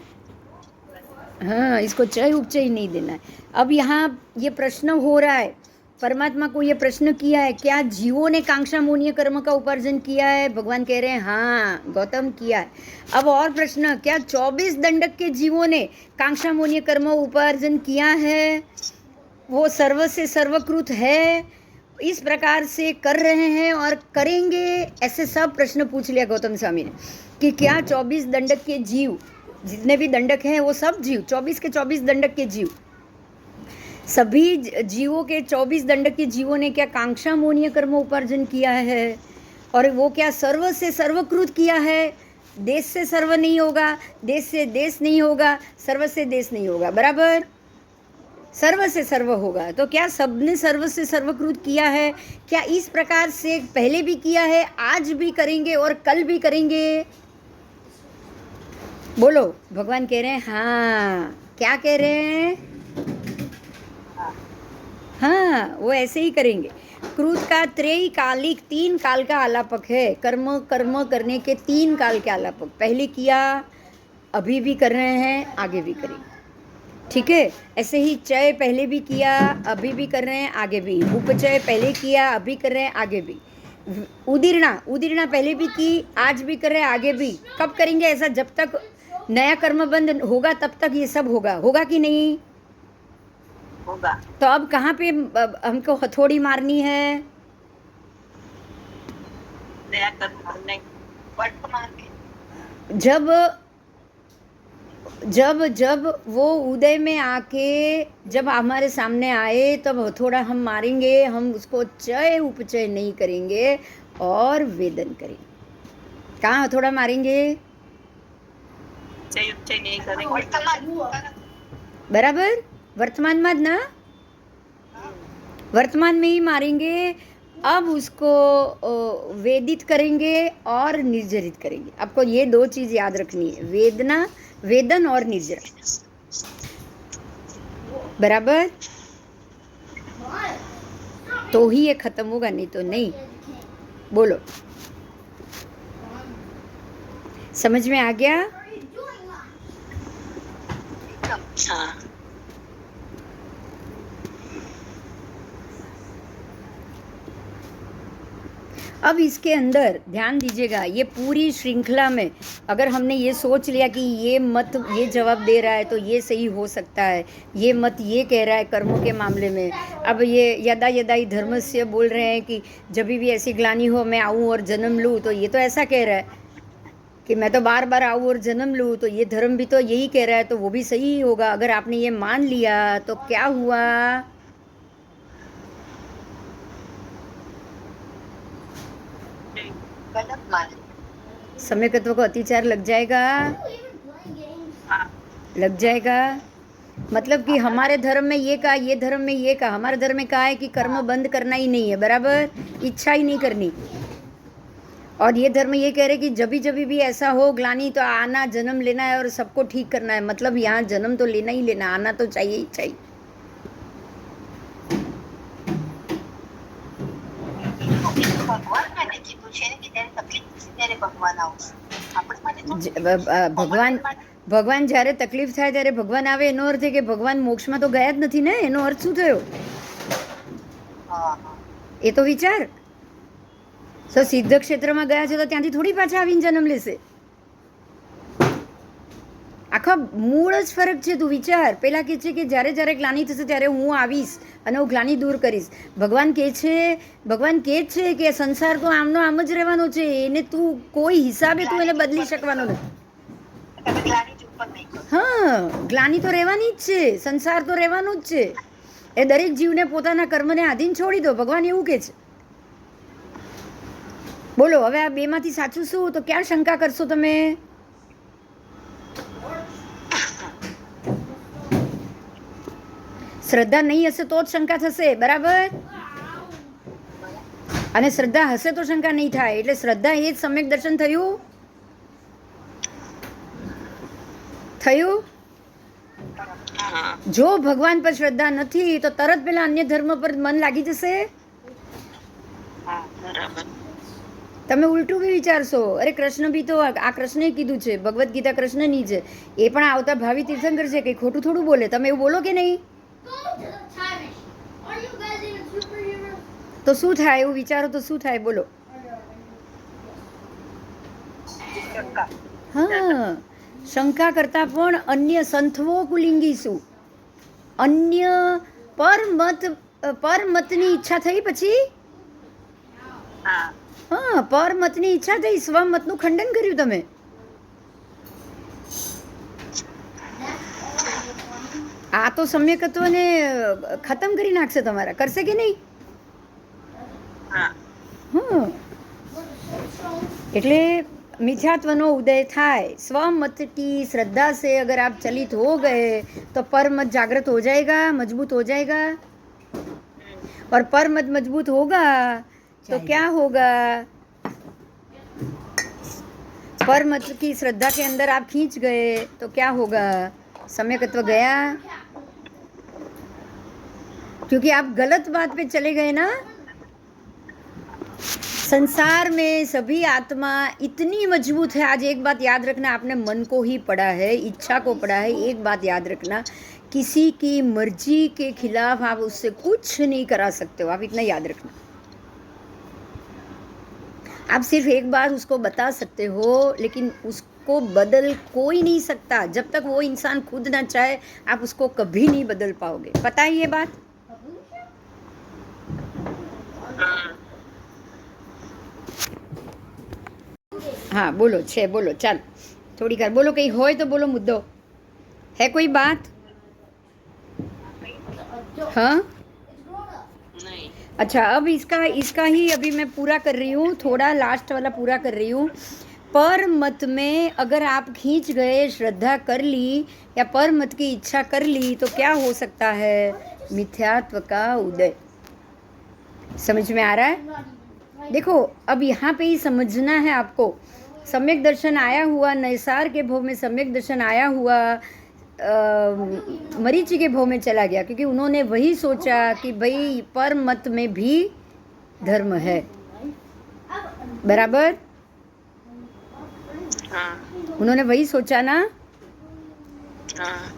हाँ, इसको चय उपचय नहीं देना है। अब यहाँ ये प्रश्न हो रहा है, परमात्मा को ये प्रश्न किया है, क्या जीवों ने कांक्षा मोनीय कर्म का उपार्जन किया है? भगवान कह रहे हैं हाँ गौतम किया है। अब और प्रश्न, क्या 24 दंडक के जीवों ने कांक्षा मोनीय कर्म उपार्जन किया है? वो सर्व से सर्वकृत है, इस प्रकार से कर रहे हैं और करेंगे? ऐसे सब प्रश्न पूछ लिया गौतम स्वामी ने कि क्या 24 दंडक के जीव, जितने भी दंडक हैं वो सब जीव, 24 के 24 दंडक के जीव, सभी जीवों के 24 दंडक के जीवों ने क्या कांक्षा मोनीय कर्म उपार्जन किया है? और वो क्या सर्व से सर्वकृत किया है? देश से सर्व नहीं होगा, देश से देश नहीं होगा, सर्व से देश नहीं होगा, बराबर। सर्व से सर्व होगा, तो क्या सबने सर्व से सर्वकृत किया है? क्या इस प्रकार से पहले भी किया है, आज भी करेंगे और कल भी करेंगे? बोलो। भगवान कह रहे हैं हाँ। क्या कह रहे हैं? हाँ, वो ऐसे ही करेंगे। क्रूत का त्रय कालिक 3 काल का आलापक है, कर्म कर्म करने के 3 काल के आलापक। पहले किया, अभी भी कर रहे हैं, आगे भी करेंगे, ठीक है। ऐसे ही चय पहले भी किया, अभी भी कर रहे हैं, आगे भी। उपचय पहले किया, अभी कर रहे हैं, आगे भी। उदीर्णा पहले भी की, आज भी कर रहे हैं, आगे भी। कब करेंगे ऐसा? जब तक नया कर्म बंद होगा तब तक ये सब होगा, होगा कि नहीं? होगा। तो अब कहाँ पे हमको हथौड़ी मारनी है? नया कर्म नहीं, वर्तमान में। जब जब जब वो उदय में आके जब हमारे सामने आए तब हथौड़ा हम मारेंगे, हम उसको चय उपचय नहीं करेंगे और वेदन करेंगे। कहाँ हथौड़ा मारेंगे? चय उपचय नहीं करेंगे, वर्तमान। बराबर, वर्तमान में ना, वर्तमान में ही मारेंगे। अब उसको वेदित करेंगे और निर्जरित करेंगे। आपको ये 2 चीज याद रखनी है, वेदना, वेदन और निर्जरा, बराबर। तो ही ये खत्म होगा, नहीं तो नहीं। बोलो, समझ में आ गया? हाँ। अब इसके अंदर ध्यान दीजिएगा, ये पूरी श्रृंखला में अगर हमने ये सोच लिया कि ये मत ये जवाब दे रहा है तो ये सही हो सकता है, ये मत ये कह रहा है कर्मों के मामले में। अब ये यदा यदा ही धर्मस्य बोल रहे हैं कि जब भी ऐसी ग्लानि हो मैं आऊँ और जन्म लूँ, तो ये तो ऐसा कह रहा है कि मैं तो बार बार आऊँ और जन्म लूँ, तो ये धर्म भी तो यही कह रहा है, तो वो भी सही ही होगा। अगर आपने ये मान लिया तो क्या हुआ? गलत मान। समयकत्व को अतिचार लग जाएगा, लग जाएगा। मतलब कि हमारे धर्म में ये कहा, ये धर्म में ये कहा, हमारे धर्म में कहा है कि कर्म बंद करना ही नहीं है, बराबर, इच्छा ही नहीं करनी। और ये धर्म ये कह रहे कि जब भी ऐसा हो ग्लानि तो आना, जन्म लेना है और सबको ठीक करना है। मतलब यहाँ जन्म तो लेना ही लेना, आना तो चाहिए ही चाहिए। ભગવાન જ્યારે તકલીફ થાય ત્યારે ભગવાન આવે, એનો અર્થ એ કે ભગવાન મોક્ષમાં તો ગયા જ નથી ને, એનો અર્થ શું થયો? એ તો વિચાર. તો સિદ્ધ ક્ષેત્રમાં ગયા છે તો ત્યાંથી થોડી પાછા આવીને જન્મ લેશે. આખા મૂળ જ ફરક છે. તું વિચાર, પેલા કહે છે કે જ્યારે જ્યારે ગ્લાનિ થશે ત્યારે હું આવીશ અને હું ગ્લાનિ દૂર કરીશ. ભગવાન કહે છે કે સંસાર તો આમનો આમ જ રહેવાનો છે, એને તું કોઈ હિસાબે તું એને બદલી શકવાનો નથી. હા, ગ્લાનિ તો રહેવાની જ છે, સંસાર તો રહેવાનું જ છે. એ દરેક જીવને પોતાના કર્મને આધીન છોડી દો, ભગવાન એવું કહે છે. બોલો, હવે આ બેમાંથી સાચું શું? તો ક્યાં શંકા કરશો તમે? શ્રદ્ધા નહીં હશે તો જ શંકા થશે, બરાબર. અને શ્રદ્ધા હશે તો શંકા નહીં થાય. એટલે શ્રદ્ધા એ જ સમ્યક દર્શન થયું. હા જો ભગવાન પર શ્રદ્ધા નથી તો તરત પેલા અન્ય ધર્મ પર મન લાગી જશે. હા બરાબર તમે ઉલટું બી વિચારશો, અરે કૃષ્ણ બી તો આ કૃષ્ણે કીધું છે, ભગવદ્ ગીતા કૃષ્ણની છે, એ પણ આવતા ભાવિ તીર્થંકર છે, કંઈ ખોટું થોડું બોલે. તમે એવું બોલો કે નહીં? તો શું થાય? એવું વિચારો તો શું થાય? બોલો. શંકા હા, શંકા કરતા પણ અન્ય સંથવો કુલિંગી શું, અન્ય પરમતની ઈચ્છા થઈ પછી, હા હા, પરમતની ઈચ્છા થઈ, સ્વમતનું ખંડન કર્યું તમે. આ તો સમ્યકત્વને ખતમ કરી નાખશે તમારા. કરશે કે નહીં? હા હમ, એટલે मिथ्यात्वनो उदय थाय, स्वमत की श्रद्धा से अगर आप चलित हो गए तो परमत जागृत हो जाएगा, मजबूत हो जाएगा. और परमत मजबूत होगा तो क्या होगा? परमत की श्रद्धा के अंदर आप खींच गए तो क्या होगा? सम्यकत्व गया, क्योंकि आप गलत बात पे चले गए ना. संसार में सभी आत्मा इतनी मजबूत है. आज एक बात याद रखना, आपने मन को ही पढ़ा है, इच्छा को पढ़ा है. एक बात याद रखना, किसी की मर्जी के खिलाफ आप उससे कुछ नहीं करा सकते हो. आप इतना याद रखना. आप सिर्फ एक बार उसको बता सकते हो, लेकिन उसको बदल कोई नहीं सकता. जब तक वो इंसान खुद ना चाहे, आप उसको कभी नहीं बदल पाओगे. पता है ये बात? हाँ बोलो छे, बोलो. ચાલ થોડી વાર બોલો, કંઈ હોય તો બોલો. મુદ્દો है कोई बात? हाँ नहीं अच्छा, अब इसका ही अभी मैं पूरा कर रही हूँ, थोड़ा लास्ट वाला पूरा कर रही हूँ. पर मत में अगर आप खींच गए, श्रद्धा कर ली या पर मत की इच्छा कर ली तो क्या हो सकता है? मिथ्यात्व का उदय. समझ में आ रहा है? देखो, अब यहाँ पे ही समझना है आपको. सम्यक दर्शन आया हुआ, नैसार के भव में सम्यक दर्शन आया हुआ मरीचि के भव में चला गया, क्योंकि उन्होंने वही सोचा कि भाई पर मत में भी धर्म है. बराबर? हाँ उन्होंने वही सोचा ना. हाँ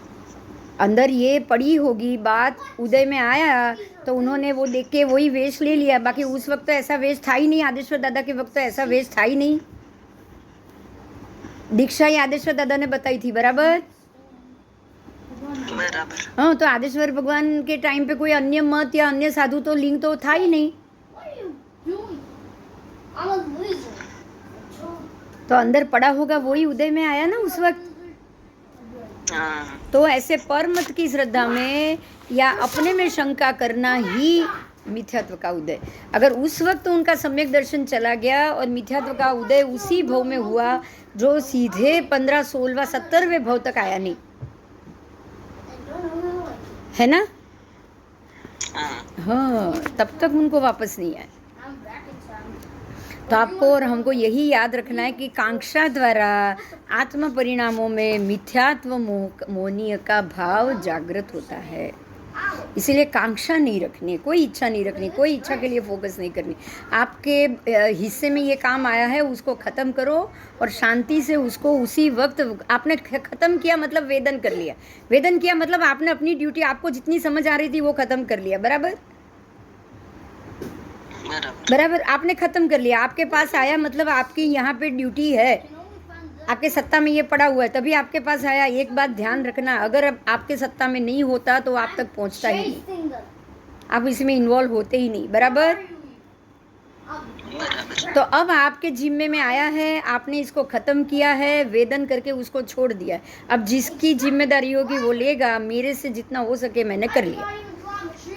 अंदर ये पड़ी होगी बात, उदय में आया तो उन्होंने वो देख के वही वेश ले लिया. बाकी उस वक्त तो ऐसा वेश था ही नहीं. आदेश्वर दादा के वक्त तो ऐसा वेश था ही नहीं. दीक्षा ही आदेश्वर दादा ने बताई थी. बराबर? बराबर हाँ, तो आदेश्वर भगवान के टाइम पे कोई अन्य मत या अन्य साधु तो लिंग तो था ही नहीं. तो अंदर पड़ा होगा वही उदय में आया ना उस वक्त. हाँ तो ऐसे परमत की श्रद्धा में या अपने में शंका करना ही मिथ्यात्व का उदय. अगर उस वक्त उनका सम्यक दर्शन चला गया और मिथ्यात्व का उदय उसी भव में हुआ जो सीधे 15, 16, 17वें भव तक आया नहीं, है ना. हाँ हाँ, तब तक उनको वापस नहीं आया. तो आपको और हमको यही याद रखना है कि कांक्षा द्वारा आत्म परिणामों में मिथ्यात्व मोहनीय का भाव जागृत होता है. इसीलिए कांक्षा नहीं रखनी, कोई इच्छा नहीं रखनी, कोई इच्छा के लिए फोकस नहीं करनी. आपके हिस्से में ये काम आया है, उसको ख़त्म करो और शांति से उसको उसी वक्त. आपने ख़त्म किया मतलब वेदन कर लिया. वेदन किया मतलब आपने अपनी ड्यूटी, आपको जितनी समझ आ रही थी वो ख़त्म कर लिया. बराबर? बराबर, आपने ख़त्म कर लिया. आपके पास आया मतलब आपकी यहाँ पे ड्यूटी है, आपके सत्ता में ये पड़ा हुआ है, तभी आपके पास आया. एक बात ध्यान रखना, अगर आपके सत्ता में नहीं होता तो आप तक पहुँचता ही नहीं, आप इसमें इन्वॉल्व होते ही नहीं. बराबर? तो अब आपके जिम्मे में आया है, आपने इसको ख़त्म किया है, वेदन करके उसको छोड़ दिया है. अब जिसकी जिम्मेदारी होगी वो लेगा. मेरे से जितना हो सके मैंने कर लिया,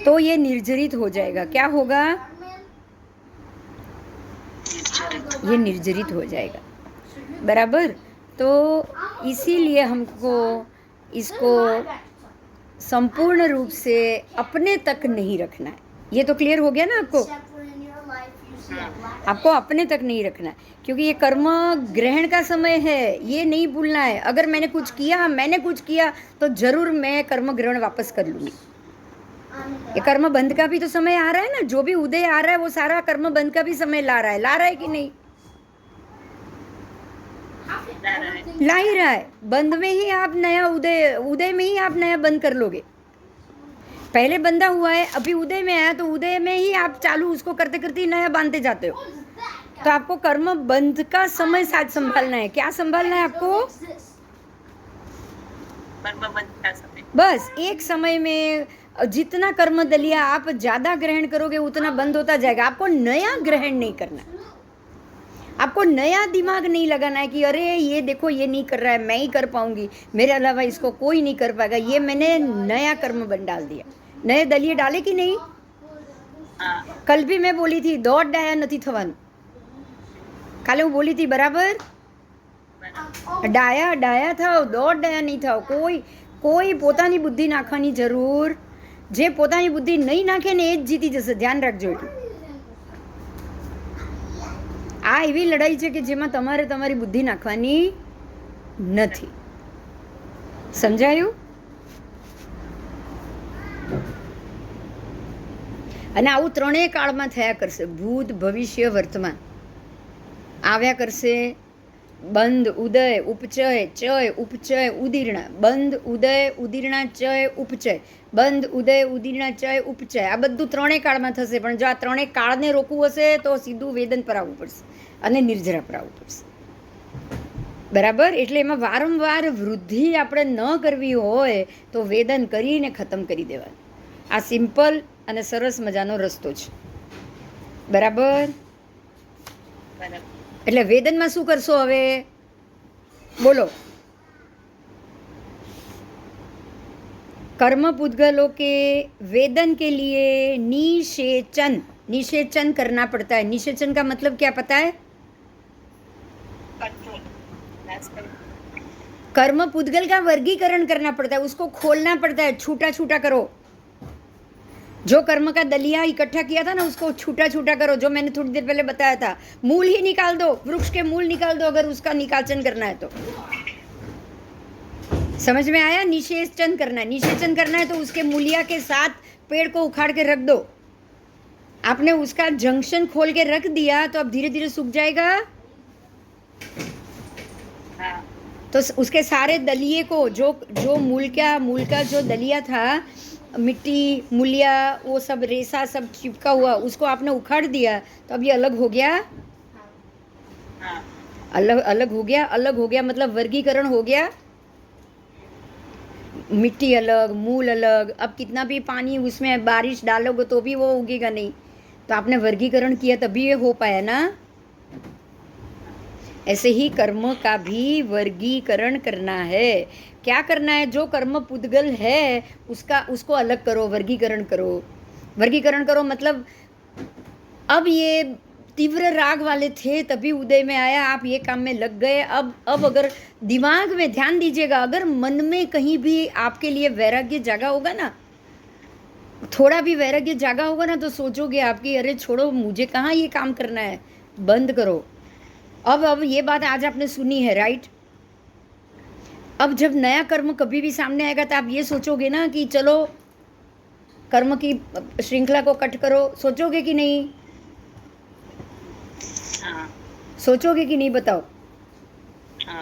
तो ये निर्जरित हो जाएगा. क्या होगा? ये निर्जरित हो जाएगा. बराबर? तो इसीलिए हमको इसको संपूर्ण रूप से अपने तक नहीं रखना है. ये तो क्लियर हो गया ना आपको? आपको अपने तक नहीं रखना है, क्योंकि ये कर्म ग्रहण का समय है, ये नहीं भूलना है। अगर मैंने कुछ किया तो जरूर मैं कर्म ग्रहण वापस कर लूँगी। ये कर्म बंध का भी तो समय आ रहा है ना, जो भी उदय आ रहा है वो सारा कर्म बंध का भी समय ला रहा है कि नहीं? ला ही रहा है। बंद में ही आप नया उदय में ही आप नया बंद कर लोगे। पहले बंधा हुआ है, अभी उदय में आया, तो उदय में ही आप चालू उसको करते करते ही नया बांधते जाते हो। तो आपको कर्म बंध का समय साथ संभालना है। क्या संभालना है आपको? बस एक समय में जितना कर्म दलिया आप ज्यादा ग्रहण करोगे उतना बंद होता जाएगा। आपको नया ग्रहण नहीं करना, आपको नया दिमाग नहीं लगाना है कि अरे ये देखो ये नहीं कर रहा है, मैं ही कर पाऊंगी, मेरे अलावा इसको कोई नहीं कर पाएगा। ये मैंने नया कर्म बन डाल दिया। नए दलिए डाले कि नहीं? कल भी मैं बोली थी दौड़ डाया नहीं थवानु। काले હું બોલી હતી બરાબર? ડાયા થાવ, દોડ ડાયા નહીં થાવ। કોઈ પોતાની બુદ્ધિ નાખવાની જરૂર। જે પોતાની બુદ્ધિ નહીં નાખે ને એ જ જીતી જશે, ધ્યાન રાખજો એટલું। આ એવી લડાઈ છે કે જેમાં તમારે તમારી બુદ્ધિ નાખવાની નથી। સમજાયું? અને આવું ત્રણેય કાળમાં થયા કરશે, ભૂત ભવિષ્ય વર્તમાન આવ્યા કરશે। બંધ ઉદય ઉપચય ચય ઉપચય ઉદીર્ણા, બંધ ઉદય ઉદીર્ણા ચય ઉપચય, બંધ ઉદય ઉદીર્ણા ચય ઉપચય। આ બધું ત્રણેય કાળમાં થશે। પણ જો આ ત્રણેય કાળને રોકવું હશે તો સીધું વેદન પર આવવું પડશે અને નિર્જરા પર આવવું પડશે, બરાબર? એટલે એમાં વારંવાર વૃદ્ધિ આપણે ન કરવી હોય તો વેદન કરીને ખતમ કરી દેવાનું। આ સિમ્પલ અને સરસ મજાનો રસ્તો છે, બરાબર? એટલે વેદનમાં શું કરશો હવે? બોલો। कर्म पुद्गलों के वेदन के लिए निषेचन करना पड़ता है। निषेचन का मतलब क्या पता है? कर्म पुद्गल का वर्गीकरण करना पड़ता है, उसको खोलना पड़ता है। छूटा छूटा करो। जो कर्म का दलिया इकट्ठा किया था ना उसको छूटा छूटा करो। जो मैंने थोड़ी देर पहले बताया था, मूल ही निकाल दो, वृक्ष के मूल निकाल दो अगर उसका निकाचन करना है तो। समझ में आया? निषेचन करना है। निषेचन करना है तो उसके मूलिया के साथ पेड़ को उखाड़ के रख दो। आपने उसका जंक्शन खोल के रख दिया तो अब धीरे धीरे सूख जाएगा। तो उसके सारे दलिये को जो मूल का जो दलिया था, मिट्टी मूलिया वो सब रेसा सब चिपका हुआ, उसको आपने उखाड़ दिया तो अब ये अलग हो गया। अलग हो गया मतलब वर्गीकरण हो गया। मिट्टी अलग, मूल अलग। अब कितना भी पानी उसमें बारिश डालोगे तो भी वो उगेगा नहीं। तो आपने वर्गीकरण किया तभी ये हो पाया ना। ऐसे ही कर्म का भी वर्गीकरण करना है। क्या करना है? जो कर्म पुद्गल है उसको अलग करो, वर्गीकरण करो। मतलब अब ये तीव्र राग वाले थे तभी उदय में आया, आप ये काम में लग गए। अब अगर दिमाग में ध्यान दीजिएगा, अगर मन में कहीं भी आपके लिए वैराग्य जागा होगा ना, थोड़ा भी वैराग्य जागा होगा ना, तो सोचोगे आपकी अरे छोड़ो, मुझे कहाँ ये काम करना है, बंद करो। अब ये बात आज आपने सुनी है, राइट? अब जब नया कर्म कभी भी सामने आएगा तो आप ये सोचोगे ना कि चलो कर्म की श्रृंखला को कट करो। सोचोगे कि नहीं? सोचोगे कि नहीं? बताओ।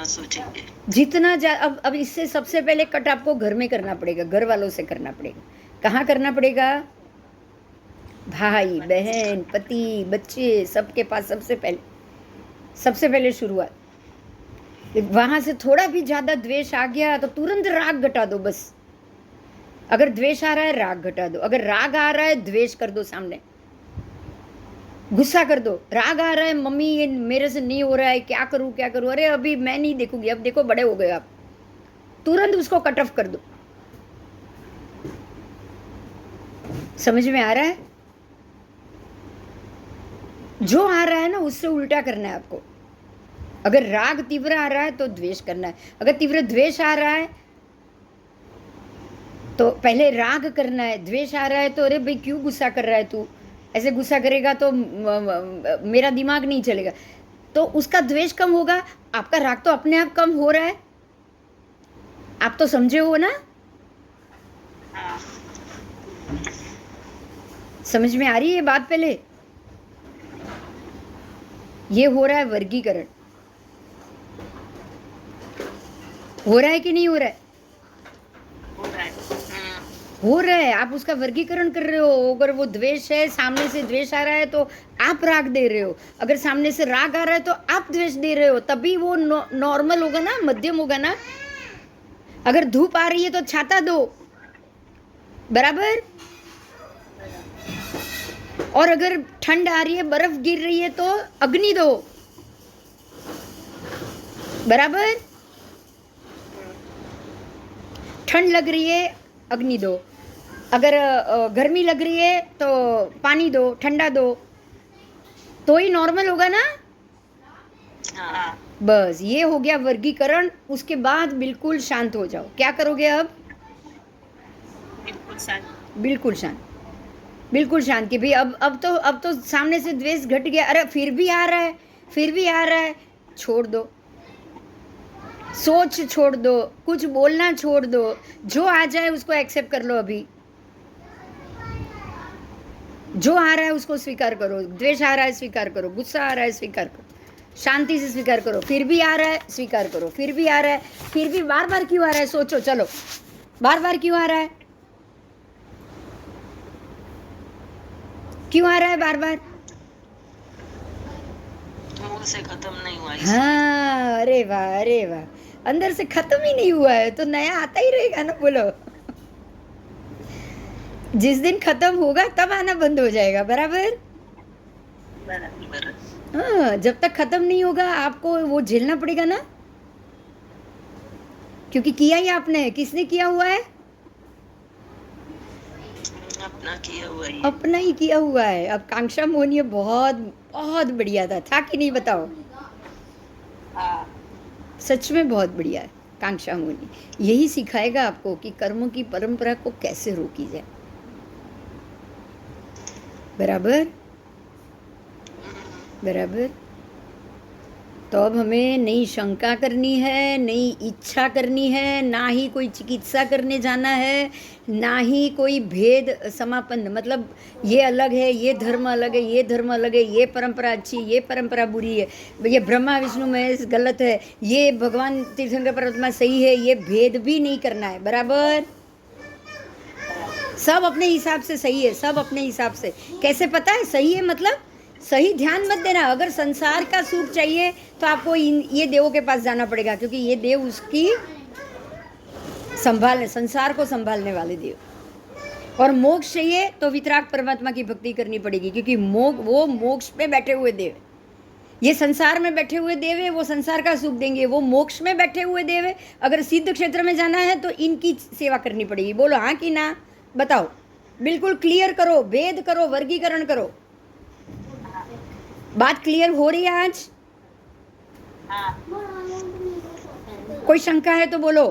सोचेंगे। जितना अब इससे सबसे पहले कट आपको घर में करना पड़ेगा, घर वालों से करना पड़ेगा। कहाँ करना पड़ेगा? भाई बहन पति बच्चे सबके पास सबसे पहले शुरुआत। वहाँ से थोड़ा भी ज़्यादा द्वेष आ गया तो तुरंत राग घटा दो। बस अगर द्वेष आ रहा है राग घटा दो, अगर राग आ रहा है द्वेष कर दो, सामने गुस्सा कर दो। राग आ रहा है मम्मी ये मेरे से नहीं हो रहा है, क्या करूँ, अरे अभी मैं नहीं देखूंगी, अब देखो बड़े हो गए आप, तुरंत उसको कट ऑफ कर दो। समझ में आ रहा है? जो आ रहा है ना उससे उल्टा करना है आपको। अगर राग तीव्र आ रहा है तो द्वेष करना है, अगर तीव्र द्वेष आ रहा है तो पहले राग करना है। द्वेष आ रहा है तो अरे भाई क्यों गुस्सा कर रहा है तू, ऐसे गुस्सा करेगा तो मेरा दिमाग नहीं चलेगा, तो उसका द्वेष कम होगा। आपका राग तो अपने आप कम हो रहा है, आप तो समझे हो ना? हाँ समझ में आ रही है बात? पहले ये हो रहा है वर्गीकरण, हो रहा है कि नहीं हो रहा है? हो रहा है। हो रहा है। आप उसका वर्गीकरण कर रहे हो। अगर वो द्वेष है, सामने से द्वेष आ रहा है तो आप राग दे रहे हो, अगर सामने से राग आ रहा है तो आप द्वेष दे रहे हो, तभी वो नॉर्मल होगा ना, मध्यम होगा ना। अगर धूप आ रही है तो छाता दो, बराबर। और अगर ठंड आ रही है, बर्फ गिर रही है तो अग्नि दो, बराबर। ठंड लग रही है, अग्नि दो। अगर गर्मी लग रही है तो पानी दो, ठंडा दो, तो ही नॉर्मल होगा ना। हाँ बस ये हो गया वर्गीकरण। उसके बाद बिल्कुल शांत हो जाओ। क्या करोगे अब? बिल्कुल शांत। बिल्कुल शांत, बिल्कुल शांत। कि भाई अब तो सामने से द्वेष घट गया। अरे फिर भी आ रहा है, फिर भी आ रहा है, छोड़ दो। सोच छोड़ दो, कुछ बोलना छोड़ दो, जो आ जाए उसको एक्सेप्ट कर लो। अभी जो आ रहा है उसको स्वीकार करो। द्वेष आ रहा है स्वीकार करो, गुस्सा आ रहा है स्वीकार करो, शांति से स्वीकार करो। फिर भी आ रहा है स्वीकार करो, फिर भी आ रहा है, फिर भी बार बार क्यों आ रहा है सोचो। चलो बार बार क्यों आ रहा है, क्यों आ रहा है बार बार? मूल से खत्म नहीं हुआ। हाँ, अरे वाह, अरे वाह। अंदर से खत्म ही नहीं हुआ है तो नया आता ही रहेगा ना। बोलो, जिस दिन खत्म होगा तब आना बंद हो जाएगा, बराबर। बराबर। हाँ, जब तक खत्म नहीं होगा आपको वो झेलना पड़ेगा ना, क्योंकि किया ही आपने। किसने किया हुआ है? अपना किया हुआ है। अपना ही किया हुआ है। अब कांक्षा मोहनीय बहुत बहुत बढ़िया था कि नहीं? बताओ। हाँ सच में बहुत बढ़िया है कांक्षा मोहनी। यही सिखाएगा आपको कि कर्मों की परंपरा को कैसे रोकी जाए, बराबर बराबर। तो अब हमें नई शंका करनी है, नई इच्छा करनी है, ना ही कोई चिकित्सा करने जाना है, ना ही कोई भेद समापन। मतलब ये अलग है, ये धर्म अलग है, ये धर्म अलग है, ये परंपरा अच्छी, ये परंपरा बुरी है, ये ब्रह्मा विष्णु महेश गलत है, ये भगवान तीर्थंकर परमात्मा सही है, ये भेद भी नहीं करना है, बराबर। सब अपने हिसाब से सही है, सब अपने हिसाब से। कैसे पता है सही है? मतलब सही ध्यान मत देना। अगर संसार का सुख चाहिए तो आपको ये देवों के पास जाना पड़ेगा, क्योंकि ये देव उसकी संभालने, संसार को संभालने वाले देव। और मोक्ष चाहिए तो वितराग परमात्मा की भक्ति करनी पड़ेगी, क्योंकि वो मोक्ष में बैठे हुए देव। ये संसार में बैठे हुए देव है, वो संसार का सुख देंगे। वो मोक्ष में बैठे हुए देव है। अगर सिद्ध क्षेत्र में जाना है तो इनकी सेवा करनी पड़ेगी। बोलो हाँ कि ना? बताओ। बिल्कुल क्लियर करो, भेद करो, वर्गीकरण करो। बात क्लियर हो रही है आज? हाँ। कोई शंका है तो बोलो।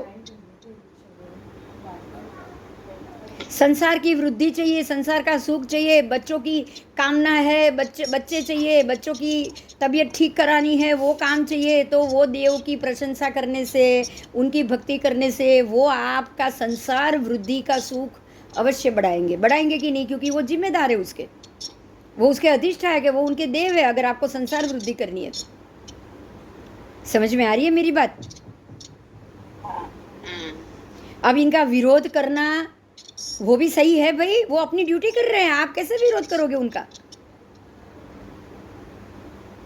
संसार की वृद्धि चाहिए, संसार का सुख चाहिए, बच्चों की कामना है, बच्चे चाहिए, बच्चों की तबीयत ठीक करानी है, वो काम चाहिए, तो वो देव की प्रशंसा करने से, उनकी भक्ति करने से वो आपका संसार वृद्धि का सुख अवश्य बढ़ाएंगे। बढ़ाएंगे कि नहीं? क्योंकि वो जिम्मेदार है उसके, वो उसके अधिष्ठायक है, वो उनके देव है। अगर आपको संसार वृद्धि करनी है तो समझ में आ रही है मेरी बात? अब इनका विरोध करना वो भी सही है भाई, वो अपनी ड्यूटी कर रहे हैं। आप कैसे विरोध करोगे उनका?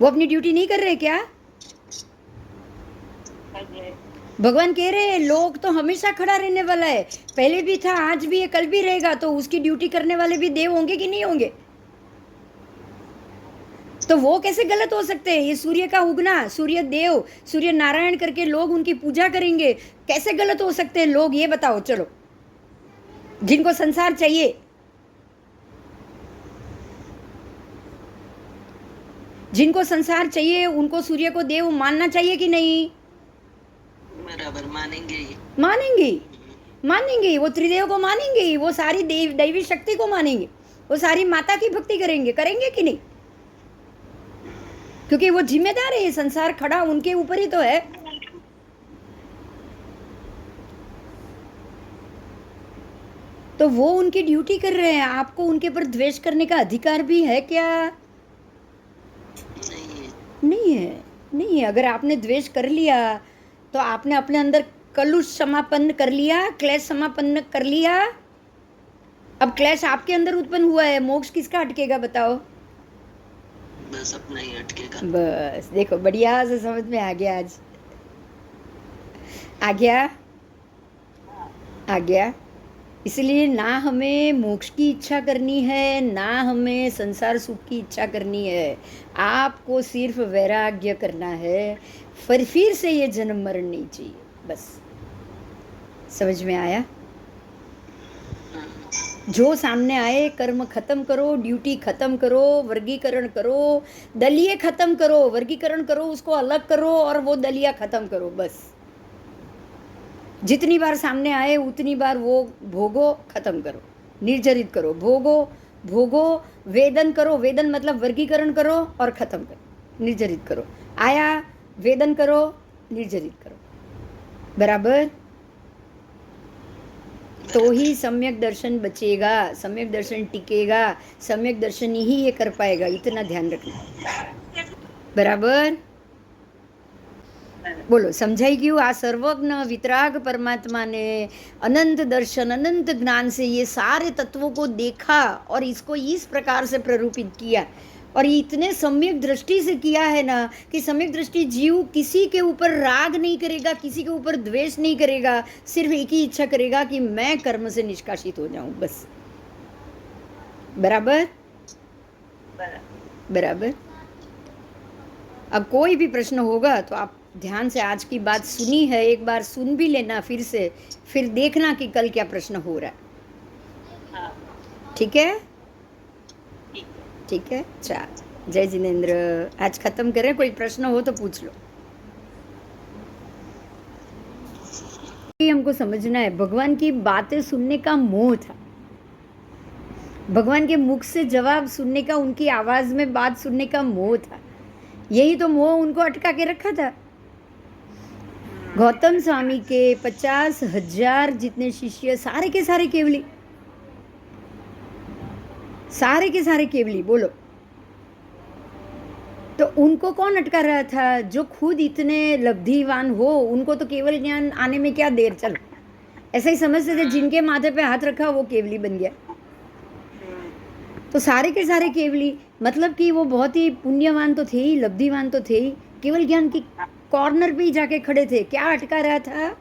वो अपनी ड्यूटी नहीं कर रहे क्या? भगवान कह रहे हैं लोग तो हमेशा खड़ा रहने वाला है, पहले भी था, आज भी है, कल भी रहेगा। तो उसकी ड्यूटी करने वाले भी देव होंगे कि नहीं होंगे? तो वो कैसे गलत हो सकते हैं? ये सूर्य का उगना, सूर्य देव, सूर्य नारायण करके लोग उनकी पूजा करेंगे, कैसे गलत हो सकते हैं लोग? ये बताओ। चलो, जिनको संसार चाहिए, जिनको संसार चाहिए उनको सूर्य को देव मानना चाहिए कि नहीं? बराबर मानेंगे ही। मानेंगे, मानेंगे। वो त्रिदेव को मानेंगे, वो सारी दैवी शक्ति को मानेंगे। वो सारी माता की भक्ति करेंगे, करेंगे कि नहीं? क्योंकि वो जिम्मेदार है, ये संसार खड़ा उनके ऊपर ही तो है। तो वो उनकी ड्यूटी कर रहे हैं। आपको उनके पर द्वेष करने का अधिकार भी है क्या? नहीं है, नहीं है। अगर आपने द्वेष कर लिया तो आपने अपने अंदर कलुष समापन्न कर लिया, क्लेश समापन्न कर लिया। अब क्लेश आपके अंदर उत्पन्न हुआ है, मोक्ष किसका अटकेगा बताओ? बस अपना ही अटकेगा। बस देखो, बढ़िया से समझ में आ गया। आज आ गया, आ गया। इसलिए ना हमें मोक्ष की इच्छा करनी है, ना हमें संसार सुख की इच्छा करनी है। आपको सिर्फ वैराग्य करना है, फिर से ये जन्म मरण नहीं चाहिए। बस समझ में आया? जो सामने आए कर्म खत्म करो, ड्यूटी खत्म करो, वर्गीकरण करो, दलीय खत्म करो, वर्गीकरण करो, उसको अलग करो और वो दलिया खत्म करो। बस जितनी बार सामने आए उतनी बार वो भोगो, खत्म करो, निर्जरित करो, भोगो, भोगो, वेदन करो, वेदन मतलब वर्गीकरण करो और खत्म करो, निर्जरित करो। आया, वेदन करो, निर्जरित करो। बराबर? तो ही सम्यक दर्शन बचेगा, सम्यक दर्शन टिकेगा, सम्यक दर्शन ही ये कर पाएगा। इतना ध्यान रखना। बराबर? बोलो, समझाई क्यों? आ सर्वज्ञ वितराग परमात्मा ने अनंत दर्शन, अनंत ज्ञान से ये सारे तत्वों को देखा और इसको इस प्रकार से प्ररूपित किया। और ये इतने सम्यक दृष्टि से किया है ना कि सम्यक दृष्टि जीव किसी के ऊपर राग नहीं करेगा, किसी के ऊपर द्वेष नहीं करेगा, सिर्फ एक ही इच्छा करेगा कि मैं कर्म से निष्कासित हो जाऊं। बस। बराबर? बराबर। अब कोई भी प्रश्न होगा तो आप ध्यान से आज की बात सुनी है, एक बार सुन भी लेना फिर से, फिर देखना कि कल क्या प्रश्न हो रहा है। ठीक है? ठीक है, चल। जय जिनेंद्र। आज खत्म करें, कोई प्रश्न हो तो पूछ लो। हमको समझना है, भगवान की बातें सुनने का मोह था, भगवान के मुख से जवाब सुनने का, उनकी आवाज में बात सुनने का मोह था। यही तो मोह उनको अटका के रखा था। गौतम स्वामी के 50,000 जितने शिष्य, सारे के सारे केवली, सारे के सारे केवली। बोलो, तो उनको कौन अटका रहा था? जो खुद इतने लब्धिवान हो, उनको तो केवल ज्ञान आने में क्या देर। चलो, ऐसा ही समझते थे, जिनके माथे पे हाथ रखा वो केवली बन गया। तो सारे के सारे केवली, मतलब कि वो बहुत ही पुण्यवान तो थे ही, लब्धिवान तो थे ही, केवल ज्ञान की कॉर्नर पे ही जाके खड़े थे। क्या अटका रहा था?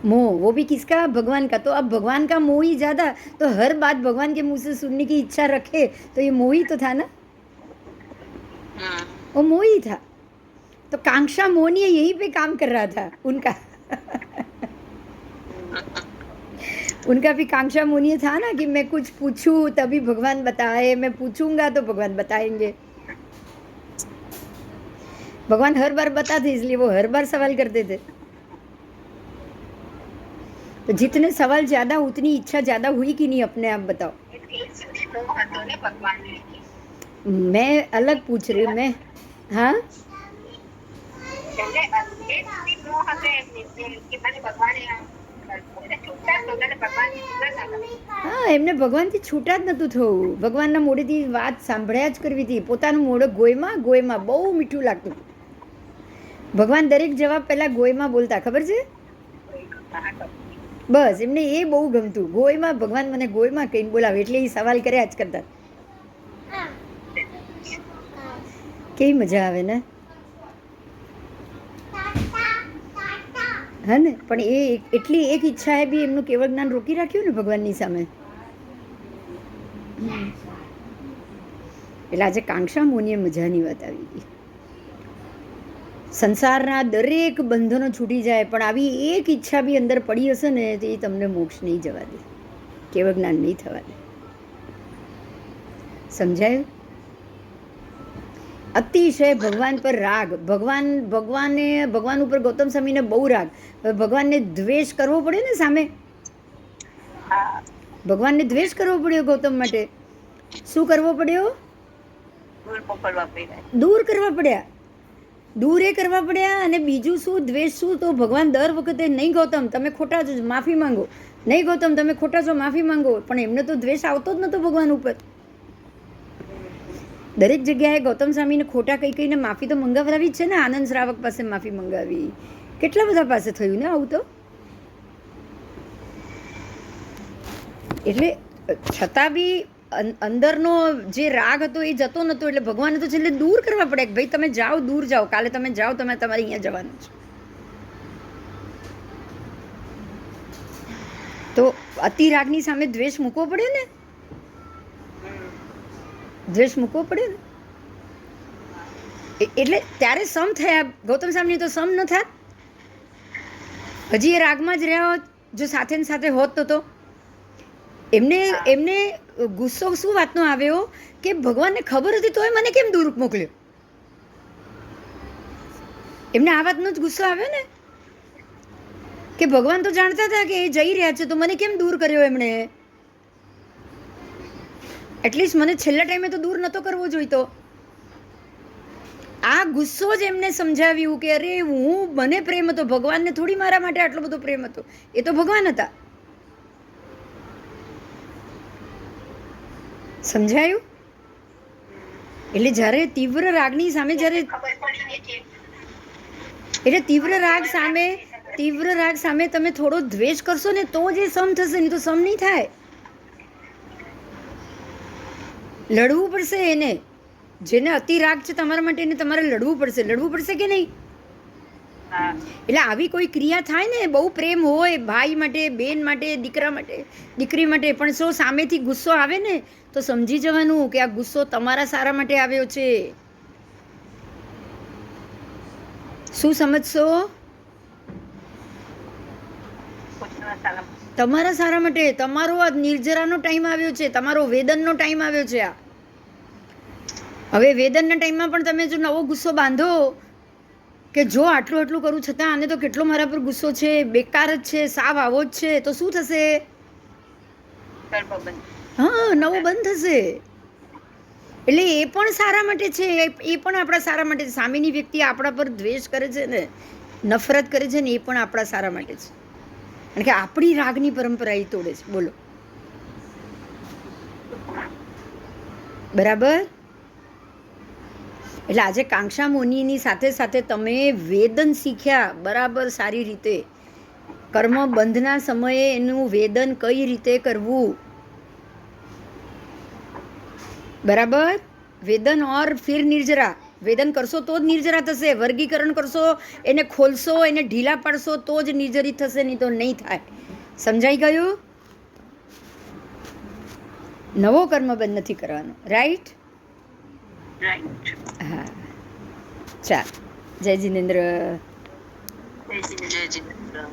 मोह। वो भी किसका? भगवान का। तो अब भगवान का मोह ही ज्यादा, तो हर बात भगवान के मुंह से सुनने की इच्छा रखे, तो ये मोह ही तो था ना, वो मोह ही था। तो कांक्षा मोहनीय यही पे काम कर रहा था उनका। उनका भी कांक्षा मोहनीय था ना कि मैं कुछ पूछूं तभी भगवान बताए, मैं पूछूंगा तो भगवान बताएंगे। भगवान हर बार बताते, इसलिए वो हर बार सवाल करते थे। तो जितने सवाल ज्यादा उतनी इच्छा ज्यादा हुई कि नहीं? अपने आप बताओ। मैं अलग पूछ रही हूँ मैं। हाँ, હા, એમને ભગવાનથી છૂટા જ નહોતું થવું. ભગવાનના મોઢેથી વાત સાંભળ્યા જ કરવી હતી. પોતાનું મોઢું ગોયમાં ગોયમાં બહુ મીઠું લાગતું. ભગવાન દરેક જવાબ પહેલા ગોયમાં બોલતા, ખબર છે? બસ એમને એ બહુ ગમતું. ગોયમાં ભગવાન મને ગોયમાં કહીને બોલાવે, એટલે એ સવાલ કર્યા જ કરતા. કેવી મજા આવે ને? હા ને? પણ એ એટલી એક ઈચ્છાએ બી એમનું કેવળ જ્ઞાન રોકી રાખ્યું ને ભગવાનની સામે. એટલે આજે કાંક્ષા મોનીએ મજાની વાત આવી ગઈ. સંસારના દરેક બંધનો છૂટી જાય, પણ આવી એક ઈચ્છા બી અંદર પડી હશે ને તો એ તમને મોક્ષ નહીં જવા દે, કેવળ જ્ઞાન નહીં થવા દે. સમજાયું? અતિશય ભગવાન પર રાગ. ભગવાન ઉપર ગૌતમ સ્વામીને બહુ રાગ. હવે ભગવાનને દ્વેષ કરવો પડે ને સામે. ભગવાનને દ્વેષ કરવો પડ્યો ગૌતમ માટે? શું કરવો પડ્યો? દૂર મોકલવા પડ્યા. દૂર કરવા પડ્યા. દૂર એ કરવા પડ્યા. અને બીજું શું? દ્વેષ શું? તો ભગવાન દર વખતે નહીં ગૌતમ તમે ખોટા છો, માફી માંગો. નહીં ગૌતમ તમે ખોટા છો, માફી માંગો. પણ એમને તો દ્વેષ આવતો જ નહોતો ભગવાન ઉપર. દરેક જગ્યાએ ગૌતમ સ્વામીને ખોટા કઈ કઈને માફી તો મંગાવડાવી જ છે ને. આનંદ શ્રાવક પાસે માફી મંગાવી, કેટલા બધા પાસે થયું ને આવું તો. એટલે છતાં બી અંદરનો જે રાગ હતો એ જતો નહોતો. એટલે ભગવાને તો છેલ્લે દૂર કરવા પડે કે ભાઈ તમે જાઓ, દૂર જાઓ, કાલે તમે જાઓ, તમારે અહીંયા જવાનું છે. તો અતિ રાગની સામે દ્વેષ મૂકવો પડે ને. દ્વેષ મૂકવો પડે ને. એટલે ત્યારે સમ થયા. ગૌતમ સ્વામી તો સમ ન થાત. હજી એ રાગમાં જ રહ્યા હોત જો સાથે ને સાથે હોત તો એમને ગુસ્સો શું વાતનો આવ્યો કે ભગવાનને ખબર હતી તોય મને કેમ દૂર મોકલ્યો. એમને આ વાતનો જ ગુસ્સો આવ્યો ને કે ભગવાન તો જાણતા હતા કે એ જઈ રહ્યા છે તો મને કેમ દૂર કર્યો એમણે. એટલીસ્ટ મને છેલ્લા ટાઈમે તો દૂર નહોતો કરવો જોઈતો. આ ગુસ્સો જ એમને સમજાવ્યું કે અરે મને પ્રેમ હતો, ભગવાનને થોડી મારા માટે આટલો બધો પ્રેમ હતો. એ તો ભગવાન હતા. સમજાયું? એટલે જ્યારે તીવ્ર રાગની સામે જ્યારે એટલે તીવ્ર રાગ સામે તમે થોડો દ્વેષ કરશો ને તો જ એ સમ થશે, નહીં તો સમ નહીં થાય. લડવું પડશે એને. જેને અતિ રાગ છે તમારા માટે એને તમારે લડવું પડશે કે નહીં? એટલે આવી કોઈ ક્રિયા થાય ને, બહુ પ્રેમ હોય ભાઈ માટે, બેન માટે, દીકરા માટે, દીકરી માટે, પણ જો સામેથી ગુસ્સો આવે ને તો સમજી જવાનું કે આ ગુસ્સો તમારા સારા માટે આવ્યો છે. શું સમજશો? તમારા સારા માટે. તમારો આ નિર્જરાનો ટાઈમ આવ્યો છે, તમારો વેદનનો ટાઈમ આવ્યો છે. આ હવે વેદનના ટાઈમમાં પણ તમે જો નવો ગુસ્સો બાંધો કે જો આટલું કરું છતાં આને તો કેટલો મારા પર ગુસ્સો છે, બેકાર જ છે, સાવ આવો જ છે, તો શું થશે? હા, નવો બંધ થશે. એટલે એ પણ સારા માટે છે, એ પણ આપણા સારા માટે છે. સામેની વ્યક્તિ આપણા પર દ્વેષ કરે છે ને, નફરત કરે છે ને, એ પણ આપણા સારા માટે છે. કારણ કે આપણી રાગની પરંપરા એ તોડે છે. બોલો, બરાબર? એટલે આજે કાંક્ષા મુનિની સાથે સાથે તમે વેદન શીખ્યા બરાબર સારી રીતે. કર્મ બંધના સમયે એનું વેદન કઈ રીતે કરવું, બરાબર? વેદન ઓર ફિર નિર્જરા. વેદન કરશો તો જ નિર્જરા થશે. વર્ગીકરણ કરશો, એને ખોલશો, એને ઢીલા પાડશો તો જ નિર્જરિત થશે, નહીં તો નહીં થાય. સમજાઈ ગયું? નવો કર્મ બંધ નથી કરવાનો. રાઈટ? હા, ચાલ. જય જિનેન્દ્ર. જય જિનેન્દ્ર.